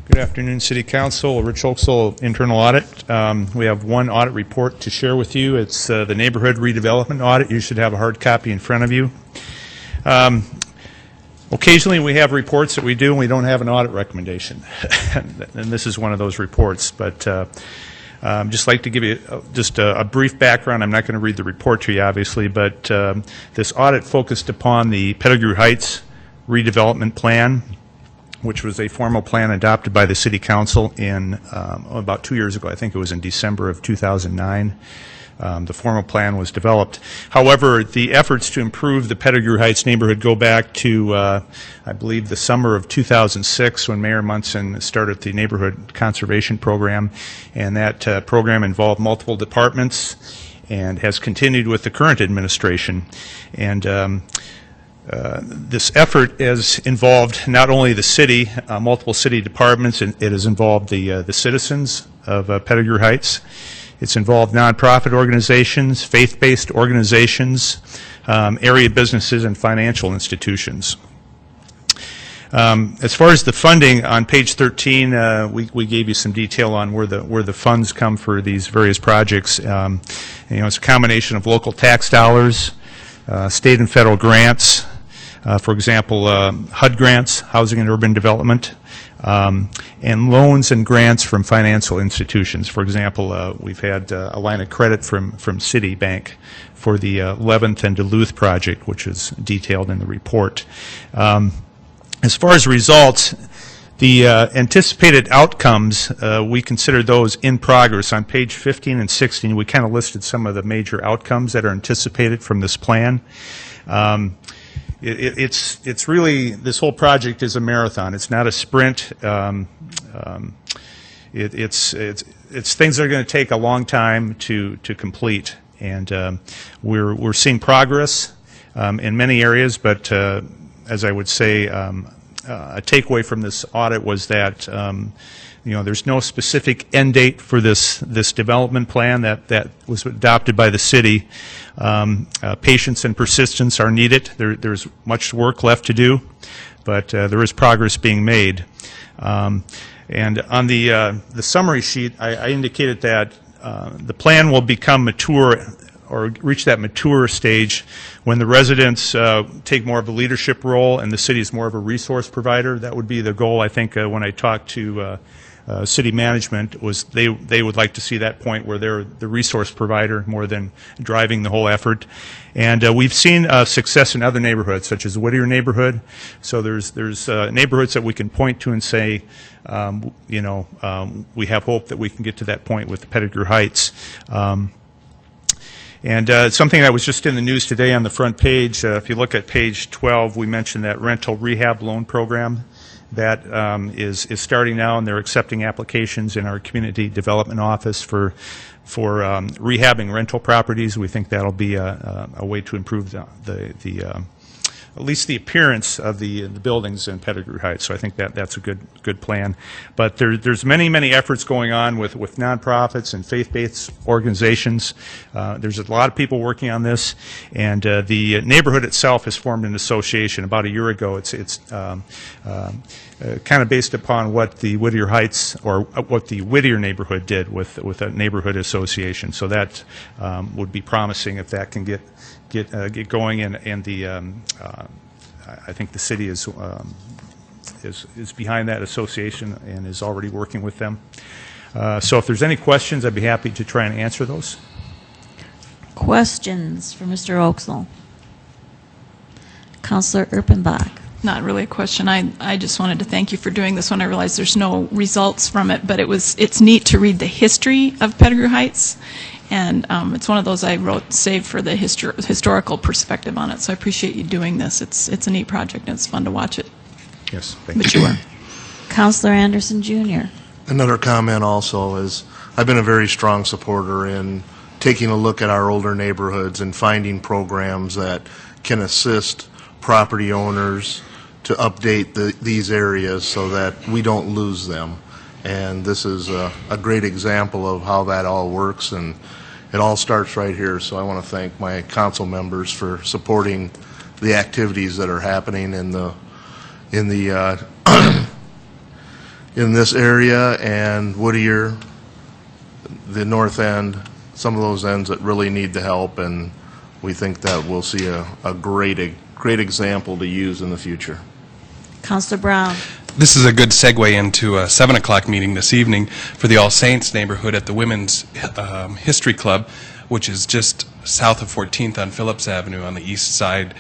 Good afternoon, City Council. Rich Oaksall, Internal Audit. We have one audit report to share with you. It's the Neighborhood Redevelopment Audit. You should have a hard copy in front of you. Occasionally we have reports that we do and we don't have an audit recommendation. And this is one of those reports. But Just like to give you just a brief background. I'm not going to read the report to you, obviously, but this audit focused upon the Pettigrew Heights redevelopment plan, which was a formal plan adopted by the City Council in about 2 years ago. I think it was in December of 2009. The formal plan was developed. However, the efforts to improve the Pettigrew Heights neighborhood go back to, I believe, the summer of 2006 when Mayor Munson started the Neighborhood Conservation Program, and that program involved multiple departments and has continued with the current administration. And this effort has involved not only the city, multiple city departments, it has involved the citizens of Pettigrew Heights. It's involved nonprofit organizations, faith-based organizations, area businesses, and financial institutions. As far as the funding, on page 13, we gave you some detail on where the funds come for these various projects. It's a combination of local tax dollars, state and federal grants, for example, HUD grants, Housing and Urban Development, and loans and grants from financial institutions. For example, we've had a line of credit from Citibank for the 11th and Duluth project, which is detailed in the report. As far as results, the anticipated outcomes, we consider those in progress. On page 15 and 16, we kind of listed some of the major outcomes that are anticipated from this plan. It's really, this whole project is a marathon. It's not a sprint. It's things that are going to take a long time to complete, and we're seeing progress in many areas. But as I would say, a takeaway from this audit was that there's no specific end date for this development plan that was adopted by the city. Patience and persistence are needed. There's much work left to do, but there is progress being made. And on the summary sheet, I indicated that the plan will become mature or reach that mature stage when the residents take more of a leadership role and the city is more of a resource provider. That would be the goal, I think, when I talked to city management, was they would like to see that point where they're the resource provider more than driving the whole effort. And we've seen success in other neighborhoods, such as Whittier neighborhood. So there's neighborhoods that we can point to and say, we have hope that we can get to that point with Pettigrew Heights. And something that was just in the news today on the front page, if you look at page 12, we mentioned that rental rehab loan program that is starting now, and they're accepting applications in our community development office for rehabbing rental properties. We think that'll be a way to improve at least the appearance of the buildings in Pettigrew Heights. So I think that's a good plan. But there's many efforts going on with nonprofits and faith-based organizations. There's a lot of people working on this, and the neighborhood itself has formed an association about a year ago. It's kind of based upon what the Whittier Heights or what the Whittier neighborhood did with a neighborhood association. So that would be promising if that can get going, and the I think the city is behind that association and is already working with them. So if there's any questions, I'd be happy to try and answer those. Questions for Mr. Oaksall? Councilor Erpenbach. Not really a question. I just wanted to thank you for doing this one. I realize there's no results from it, but it's neat to read the history of Pettigrew Heights. And it's one of those I saved for the historical perspective on it. So I appreciate you doing this. It's a neat project, and it's fun to watch it. Yes, thank Mature. you. Councilor Anderson Jr. Another comment also is, I've been a very strong supporter in taking a look at our older neighborhoods and finding programs that can assist property owners to update these areas so that we don't lose them. And this is a great example of how that all works, and it all starts right here. So I want to thank my council members for supporting the activities that are happening in this area, and Whittier, the north end, some of those ends that really need the help, and we think that we'll see a great example to use in the future. Councilor Brown. this is a good segue into a 7 o'clock meeting this evening for the All Saints neighborhood at the Women's History Club, which is just south of 14th on Phillips Avenue on the east side.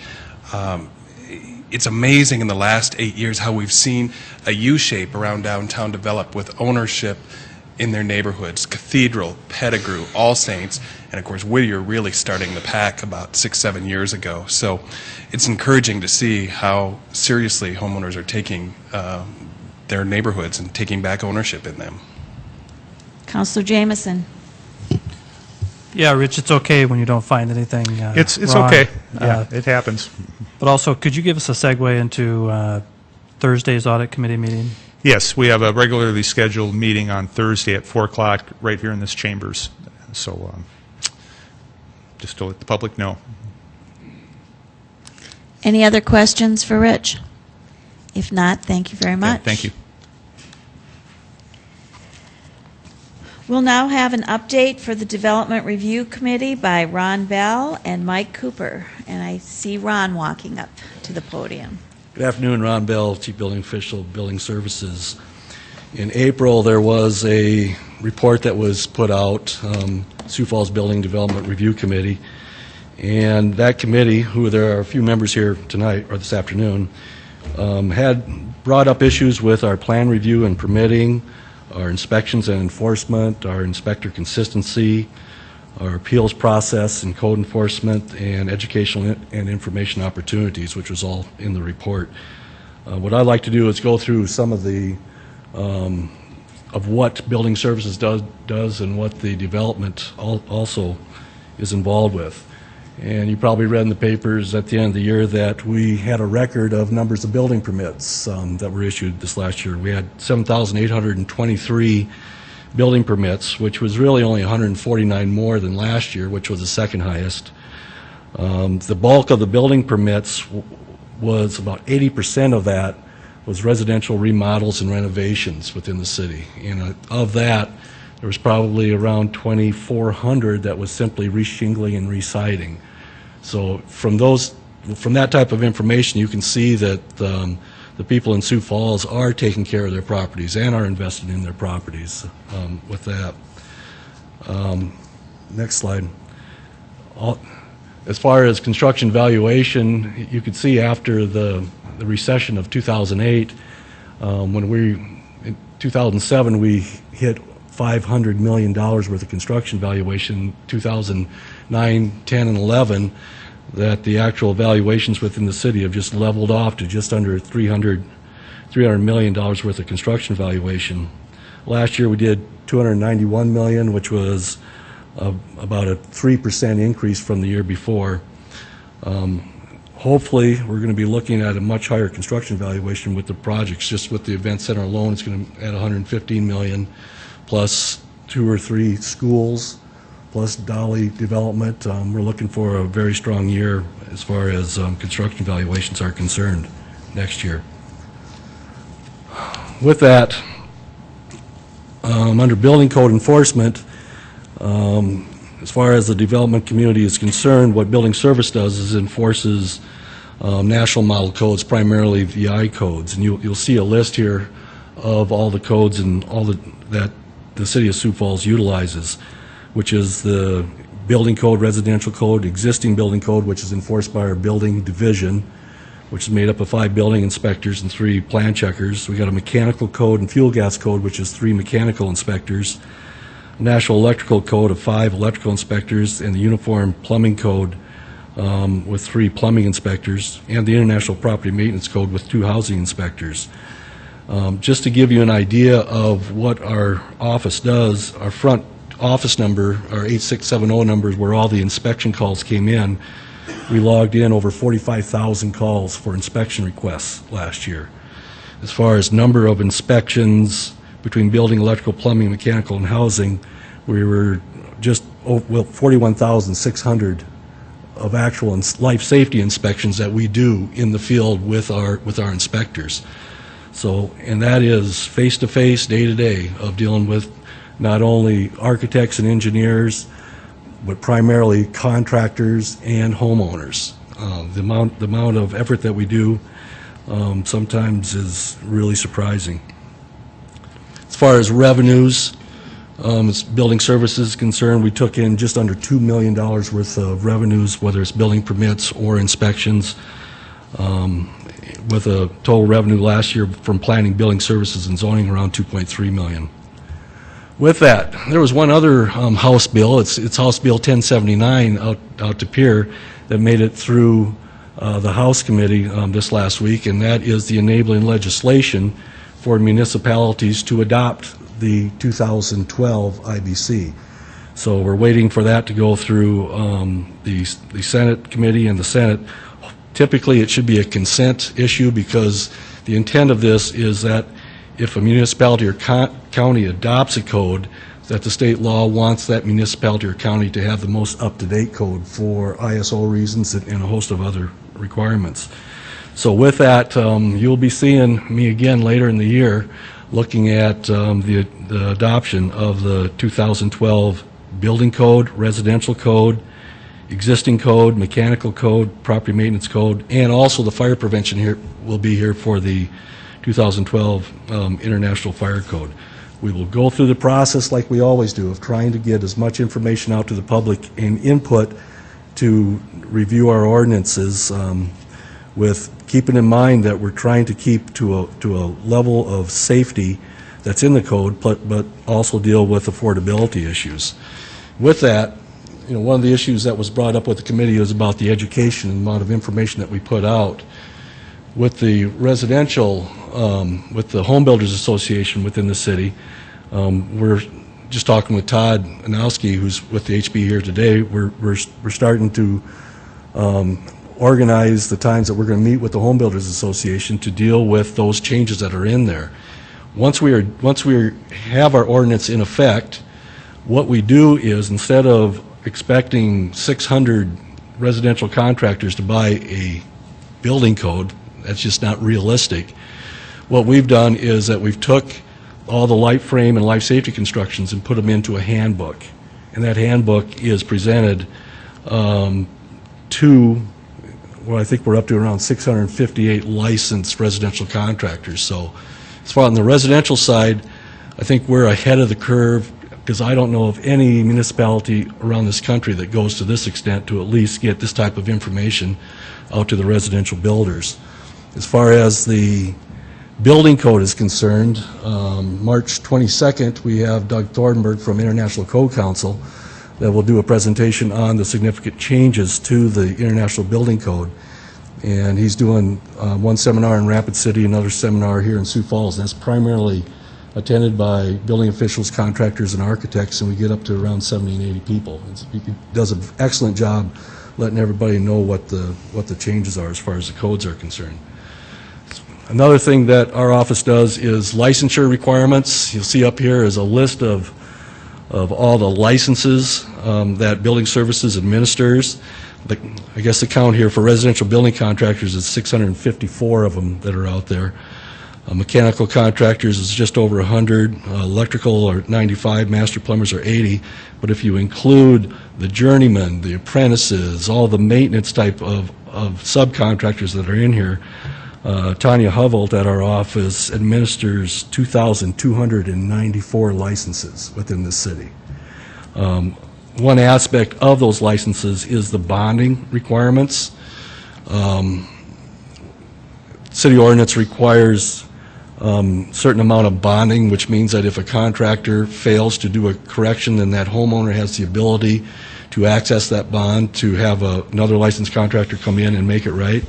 It's amazing in the last 8 years how we've seen a U-shape around downtown develop with ownership in their neighborhoods. Cathedral, Pettigrew, All Saints, and of course Whittier really starting the pack about 6-7 years ago. So it's encouraging to see how seriously homeowners are taking their neighborhoods and taking back ownership in them. Councilor Jameson. Yeah, Rich, it's okay when you don't find anything It's wrong. okay. Yeah, it happens. But also, could you give us a segue into Thursday's audit committee meeting? Yes, we have a regularly scheduled meeting on Thursday at 4 o'clock right here in this chambers. So just to let the public know. Any other questions for Rich? If not, thank you very much. Okay, thank you. We'll now have an update for the Development Review Committee by Ron Bell and Mike Cooper. And I see Ron walking up to the podium. Good afternoon, Ron Bell, Chief Building Official, Building Services. In April, there was a report that was put out, Sioux Falls Building Development Review Committee, and that committee, who there are a few members here tonight or this afternoon, had brought up issues with our plan review and permitting, our inspections and enforcement, our inspector consistency, our appeals process and code enforcement, and educational and information opportunities, which was all in the report. What I'd like to do is go through some of the of what building services does and what the development also is involved with. And you probably read in the papers at the end of the year that we had a record of numbers of building permits that were issued this last year. We had 7,823 building permits, which was really only 149 more than last year, which was the second highest. The bulk of the building permits was about 80% of that was residential remodels and renovations within the city. And of that, there was probably around 2,400 that was simply reshingling and residing. So from that type of information, you can see that the people in Sioux Falls are taking care of their properties and are invested in their properties with that. Next slide. As far as construction valuation, you could see after the recession of 2008, in 2007 we hit $500 million worth of construction valuation. 2009, 10, and 11, that the actual valuations within the city have just leveled off to just under $300 million worth of construction valuation. Last year we did $291 million, which was about a 3% increase from the year before. Hopefully, we're going to be looking at a much higher construction valuation with the projects. Just with the Event Center alone, it's going to add $115 million, plus 2 or 3 schools, plus Dolly development. We're looking for a very strong year as far as construction valuations are concerned next year. With that, under building code enforcement, as far as the development community is concerned, what building service does is enforces national model codes, primarily VI codes. And you'll see a list here of all the codes and all that the City of Sioux Falls utilizes, which is the building code, residential code, existing building code, which is enforced by our building division, which is made up of 5 building inspectors and 3 plan checkers. We got a mechanical code and fuel gas code, which is 3 mechanical inspectors, National Electrical Code of 5 electrical inspectors, and the Uniform Plumbing Code with 3 plumbing inspectors, and the International Property Maintenance Code with 2 housing inspectors. Just to give you an idea of what our office does, our front office number, our 8670 number is where all the inspection calls came in. We logged in over 45,000 calls for inspection requests last year. As far as number of inspections between building, electrical, plumbing, mechanical, and housing, we were just 41,600 of actual life safety inspections that we do in the field with our inspectors. So, and that is face-to-face, day-to-day of dealing with not only architects and engineers, but primarily contractors and homeowners. The amount of effort that we do sometimes is really surprising. As far as revenues, as building services is concerned, we took in just under $2 million worth of revenues, whether it's building permits or inspections, with a total revenue last year from planning, building services, and zoning around $2.3 million. With that, there was one other House bill. It's House Bill 1079 out to Pier that made it through the House Committee this last week, and that is the enabling legislation for municipalities to adopt the 2012 IBC. So we're waiting for that to go through the Senate Committee and the Senate. Typically, it should be a consent issue because the intent of this is that if a municipality or county adopts a code, that the state law wants that municipality or county to have the most up-to-date code for ISO reasons and a host of other requirements. So with that, you'll be seeing me again later in the year looking at the adoption of the 2012 building code, residential code, existing code, mechanical code, property maintenance code, and also the fire prevention here will be here for the 2012 International Fire Code. We will go through the process like we always do of trying to get as much information out to the public and input to review our ordinances with keeping in mind that we're trying to keep to a level of safety that's in the code, but also deal with affordability issues. With that, one of the issues that was brought up with the committee was about the education and the amount of information that we put out. With the residential, with the Home Builders Association within the city, we're just talking with Todd Anowski, who's with the HB here today. We're starting to organize the times that we're going to meet with the Home Builders Association to deal with those changes that are in there. Once we have our ordinance in effect, what we do is instead of expecting 600 residential contractors to buy a building code, that's just not realistic. What we've done is that we've took all the light frame and life safety constructions and put them into a handbook. And that handbook is presented to, well, I think we're up to around 658 licensed residential contractors. So as far on the residential side, I think we're ahead of the curve because I don't know of any municipality around this country that goes to this extent to at least get this type of information out to the residential builders. As far as the building code is concerned, March 22nd, we have Doug Thornburg from International Code Council that will do a presentation on the significant changes to the International Building Code. And he's doing one seminar in Rapid City, another seminar here in Sioux Falls. And that's primarily attended by building officials, contractors, and architects, and we get up to around 70 and 80 people. He does an excellent job letting everybody know what the changes are as far as the codes are concerned. Another thing that our office does is licensure requirements. You'll see up here is a list of all the licenses that building services administers. I guess the count here for residential building contractors is 654 of them that are out there. Mechanical contractors is just over 100, electrical are 95, master plumbers are 80. But if you include the journeymen, the apprentices, all the maintenance type of subcontractors that are in here, Tanya Hovelt at our office administers 2,294 licenses within the city. One aspect of those licenses is the bonding requirements. City ordinance requires certain amount of bonding, which means that if a contractor fails to do a correction, then that homeowner has the ability to access that bond to have another licensed contractor come in and make it right.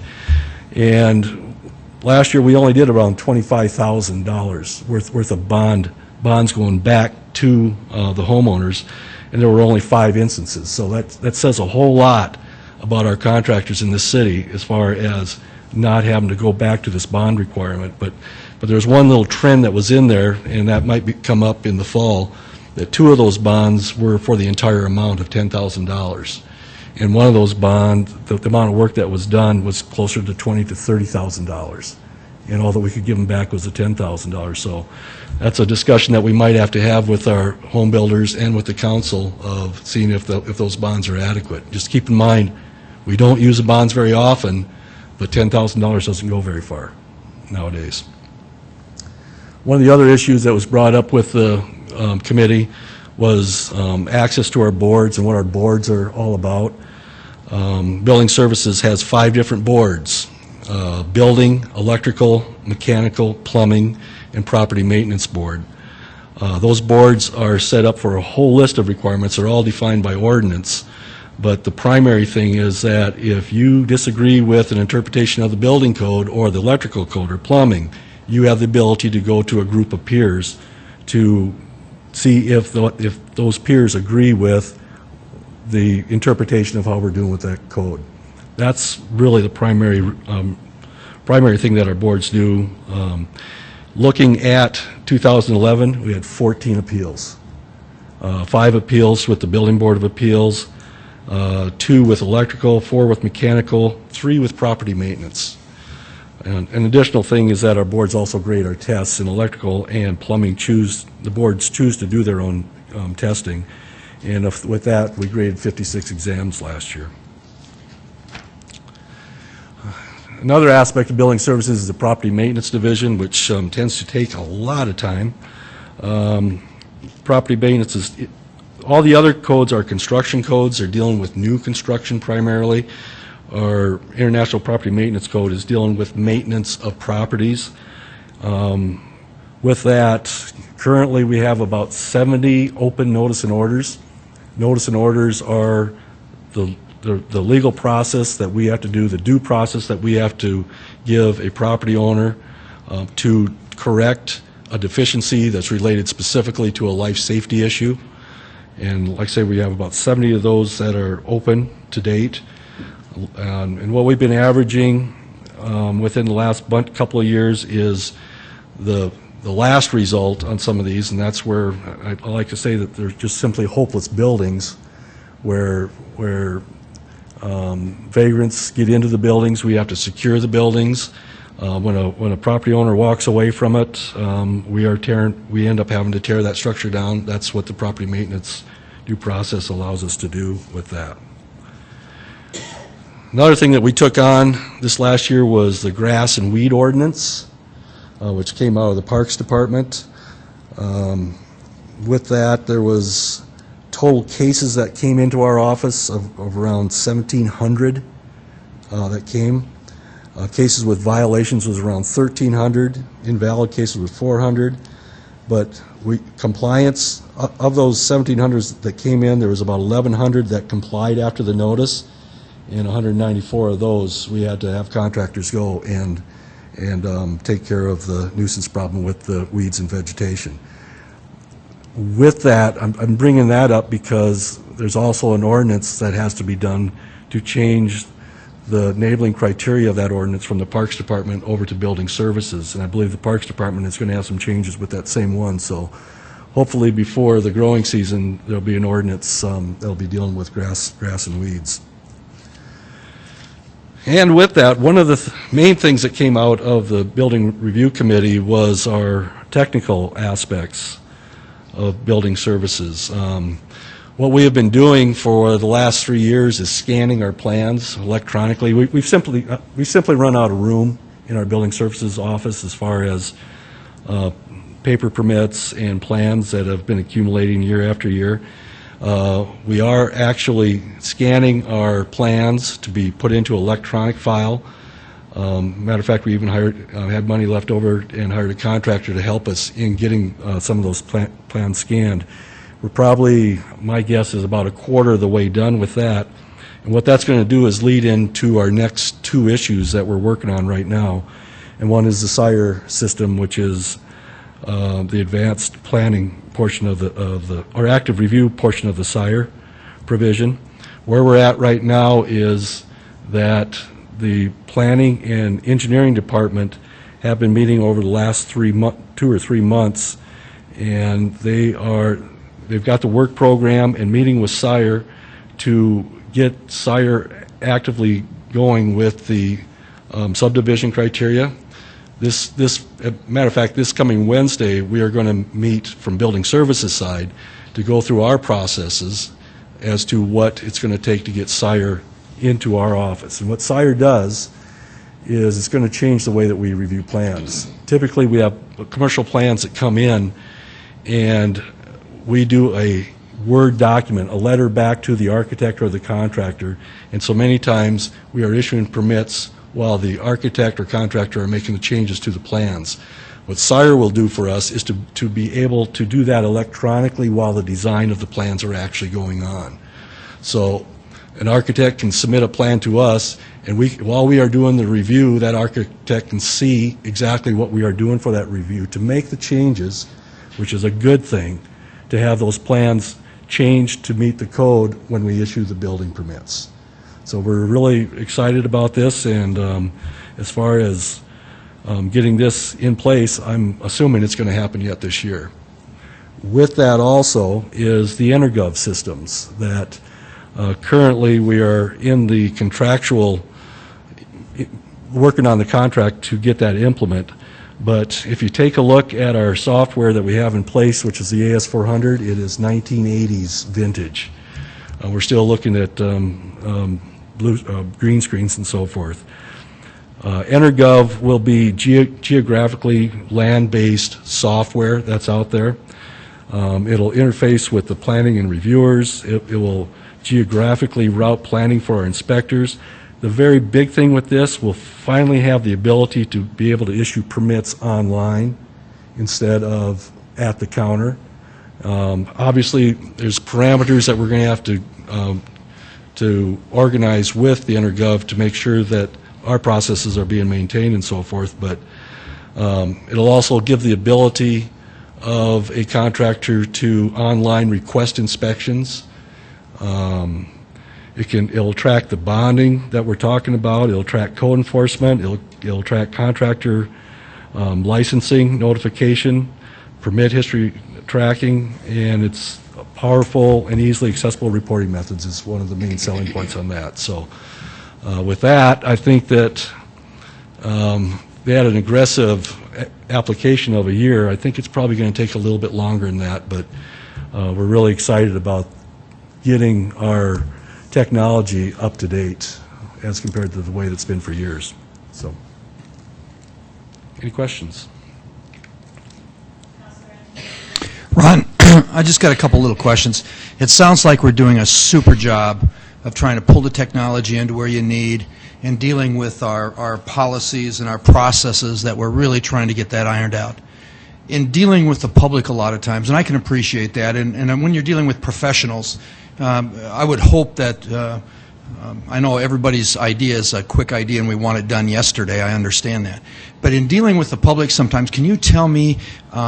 And last year we only did around $25,000 worth of bonds going back to the homeowners, and there were only 5 instances. So that says a whole lot about our contractors in this city as far as not having to go back to this bond requirement. But there's one little trend that was in there, and that might come up in the fall, that 2 of those bonds were for the entire amount of $10,000. And one of those bonds, the amount of work that was done was closer to $20,000 to $30,000. And all that we could give them back was the $10,000. So that's a discussion that we might have to have with our home builders and with the council of seeing if those bonds are adequate. Just keep in mind, we don't use the bonds very often, but $10,000 doesn't go very far. nowadays. One of the other issues that was brought up with the committee was access to our boards and what our boards are all about. Building Services has 5 different boards: building, electrical, mechanical, plumbing, and property maintenance board. Those boards are set up for a whole list of requirements. They're all defined by ordinance. But the primary thing is that if you disagree with an interpretation of the building code or the electrical code or plumbing, you have the ability to go to a group of peers to see if those peers agree with the interpretation of how we're doing with that code. That's really the primary thing that our boards do. Looking at 2011, we had 14 appeals. 5 appeals with the Building Board of Appeals, 2 with electrical, 4 with mechanical, 3 with property maintenance. And an additional thing is that our boards also grade our tests in electrical and plumbing. The boards choose to do their own testing. And with that, we graded 56 exams last year. Another aspect of Building Services is the Property Maintenance Division, which tends to take a lot of time. Property maintenance is, all the other codes are construction codes. They're dealing with new construction primarily. Our International Property Maintenance Code is dealing with maintenance of properties. With that, currently we have about 70 open notice and orders. Notice and orders are the legal process that we have to do, the due process that we have to give a property owner to correct a deficiency that's related specifically to a life safety issue. And like I say, we have about 70 of those that are open to date. And what we've been averaging within the last couple of years is the last result on some of these, and that's where I like to say that they're just simply hopeless buildings where vagrants get into the buildings. We have to secure the buildings. When a property owner walks away from it, we end up having to tear that structure down. That's what the property maintenance due process allows us to do with that. Another thing that we took on this last year was the grass and weed ordinance, which came out of the Parks Department. With that, there was total cases that came into our office of around 1,700 that came. Cases with violations was around 1,300. Invalid cases was 400. But compliance, of those 1,700 that came in, there was about 1,100 that complied after the notice. And 194 of those, we had to have contractors go and take care of the nuisance problem with the weeds and vegetation. With that, I'm bringing that up because there's also an ordinance that has to be done to change the enabling criteria of that ordinance from the Parks Department over to Building Services. And I believe the Parks Department is going to have some changes with that same one. So hopefully before the growing season, there'll be an ordinance that'll be dealing with grass and weeds. And with that, one of the main things that came out of the Building Review Committee was our technical aspects of building services. What we have been doing for the last 3 years is scanning our plans electronically. We simply run out of room in our building services office as far as paper permits and plans that have been accumulating year after year. We are actually scanning our plans to be put into an electronic file. Matter of fact, we even had money left over and hired a contractor to help us in getting some of those plans scanned. We're probably, my guess is about a quarter of the way done with that. And what that's going to do is lead into our next 2 issues that we're working on right now. And one is the SIRE system, which is the advanced planning portion or active review portion of the SIRE provision. Where we're at right now is that the planning and engineering department have been meeting over the last 2 or 3 months, and they've got the work program and meeting with SIRE to get SIRE actively going with the subdivision criteria. Matter of fact, this coming Wednesday, we are going to meet from Building Services side to go through our processes as to what it's going to take to get SIRE into our office. And what SIRE does is it's going to change the way that we review plans. Typically, we have commercial plans that come in, and we do a Word document, a letter back to the architect or the contractor, and so many times we are issuing permits while the architect or contractor are making the changes to the plans. What SIRE will do for us is to be able to do that electronically while the design of the plans are actually going on. So an architect can submit a plan to us, and while we are doing the review, that architect can see exactly what we are doing for that review to make the changes, which is a good thing, to have those plans changed to meet the code when we issue the building permits. So we're really excited about this, and as far as getting this in place, I'm assuming it's going to happen yet this year. With that also is the EnerGov systems that currently we are in the contractual, working on the contract to get that implement. But if you take a look at our software that we have in place, which is the AS400, it is 1980s vintage. We're still looking at green screens and so forth. EnerGov will be geographically land-based software that's out there. It'll interface with the planning and reviewers. It will geographically route planning for our inspectors. The very big thing with this, we'll finally have the ability to be able to issue permits online instead of at the counter. Obviously, there's parameters that we're going to have to organize with the EnerGov to make sure that our processes are being maintained and so forth, but it'll also give the ability of a contractor to online request inspections. It'll track the bonding that we're talking about. It'll track code enforcement. It'll track contractor licensing notification, permit history tracking, and it's powerful and easily accessible reporting methods is one of the main selling points on that. So with that, I think that they had an aggressive application of a year. I think it's probably going to take a little bit longer than that, but we're really excited about getting our technology up to date as compared to the way that's been for years. So, any questions? Ron, I just got a couple little questions. It sounds like we're doing a super job of trying to pull the technology into where you need and dealing with our policies and our processes that we're really trying to get that ironed out. In dealing with the public a lot of times, and I can appreciate that, and when you're dealing with professionals, I would hope that, I know everybody's idea is a quick idea and we want it done yesterday, I understand that. But in dealing with the public sometimes, can you tell me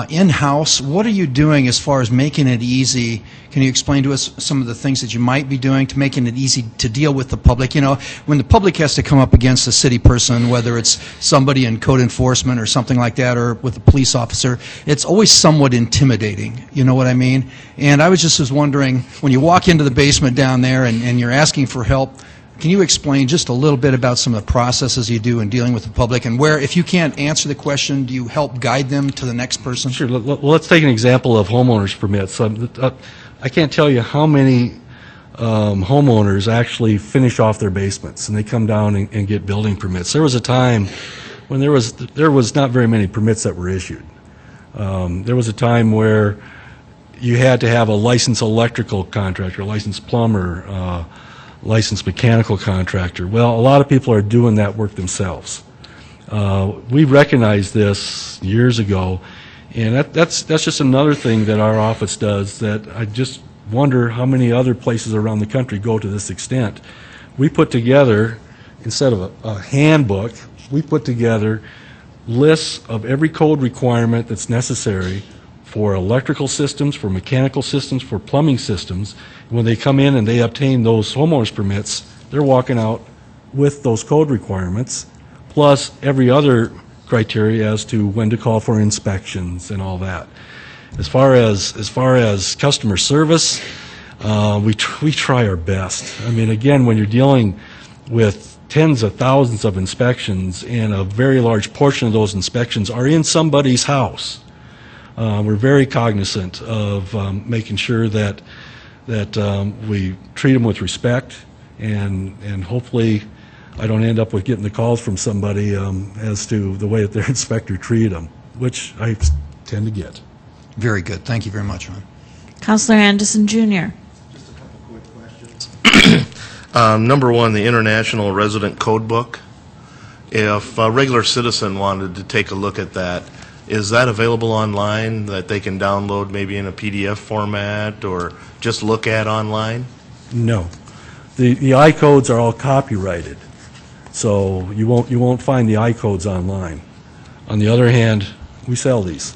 in-house, what are you doing as far as making it easy? Can you explain to us some of the things that you might be doing to making it easy to deal with the public? You know, when the public has to come up against a city person, whether it's somebody in code enforcement or something like that, or with a police officer, it's always somewhat intimidating, you know what I mean? And I was wondering, when you walk into the basement down there and you're asking for help, can you explain just a little bit about some of the processes you do in dealing with the public, and where, if you can't answer the question, do you help guide them to the next person? Sure. Well, let's take an example of homeowners permits. I can't tell you how many homeowners actually finish off their basements, and they come down and get building permits. There was a time when there was not very many permits that were issued. There was a time where you had to have a licensed electrical contractor, a licensed plumber, licensed mechanical contractor. Well, a lot of people are doing that work themselves. We recognized this years ago, and that's just another thing that our office does that I just wonder how many other places around the country go to this extent. We put together, instead of a handbook, we put together lists of every code requirement that's necessary for electrical systems, for mechanical systems, for plumbing systems. When they come in and they obtain those homeowners permits, they're walking out with those code requirements, plus every other criteria as to when to call for inspections and all that. As far as customer service, we try our best. I mean, again, when you're dealing with tens of thousands of inspections, and a very large portion of those inspections are in somebody's house, we're very cognizant of making sure that we treat them with respect, and hopefully I don't end up with getting the calls from somebody as to the way that their inspector treated them, which I tend to get. Very good. Thank you very much, Ron. Counselor Anderson Jr. Number one, the International Resident Code Book. If a regular citizen wanted to take a look at that, is that available online that they can download maybe in a PDF format or just look at online? No. The I-codes are all copyrighted, so you won't find the I-codes online. On the other hand, we sell these.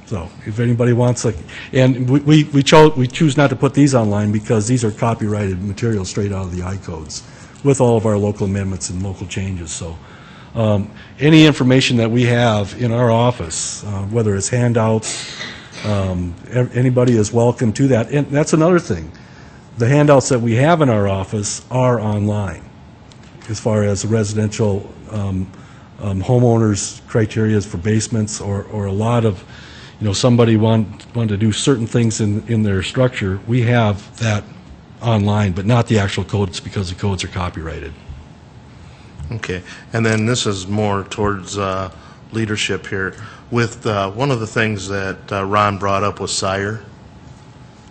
So if anybody wants, and we choose not to put these online because these are copyrighted material straight out of the I-codes with all of our local amendments and local changes. So any information that we have in our office, whether it's handouts, anybody is welcome to that. And that's another thing. The handouts that we have in our office are online as far as the residential homeowners' criteria for basements or a lot of, somebody want to do certain things in their structure. We have that online, but not the actual codes because the codes are copyrighted. Okay, and then this is more towards leadership here. With one of the things that Ron brought up was SIRE.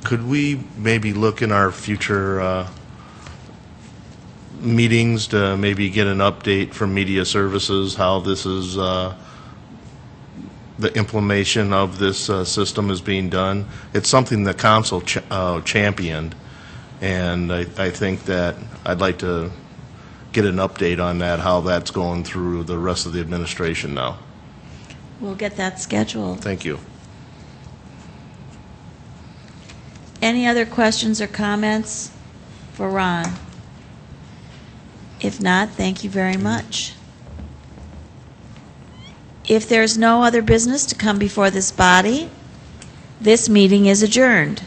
Could we maybe look in our future meetings to maybe get an update from Media Services, how this is, the implementation of this system is being done? It's something the council championed, and I think that I'd like to get an update on that, how that's going through the rest of the administration now. We'll get that scheduled. Thank you. Any other questions or comments for Ron? If not, thank you very much. If there's no other business to come before this body, this meeting is adjourned.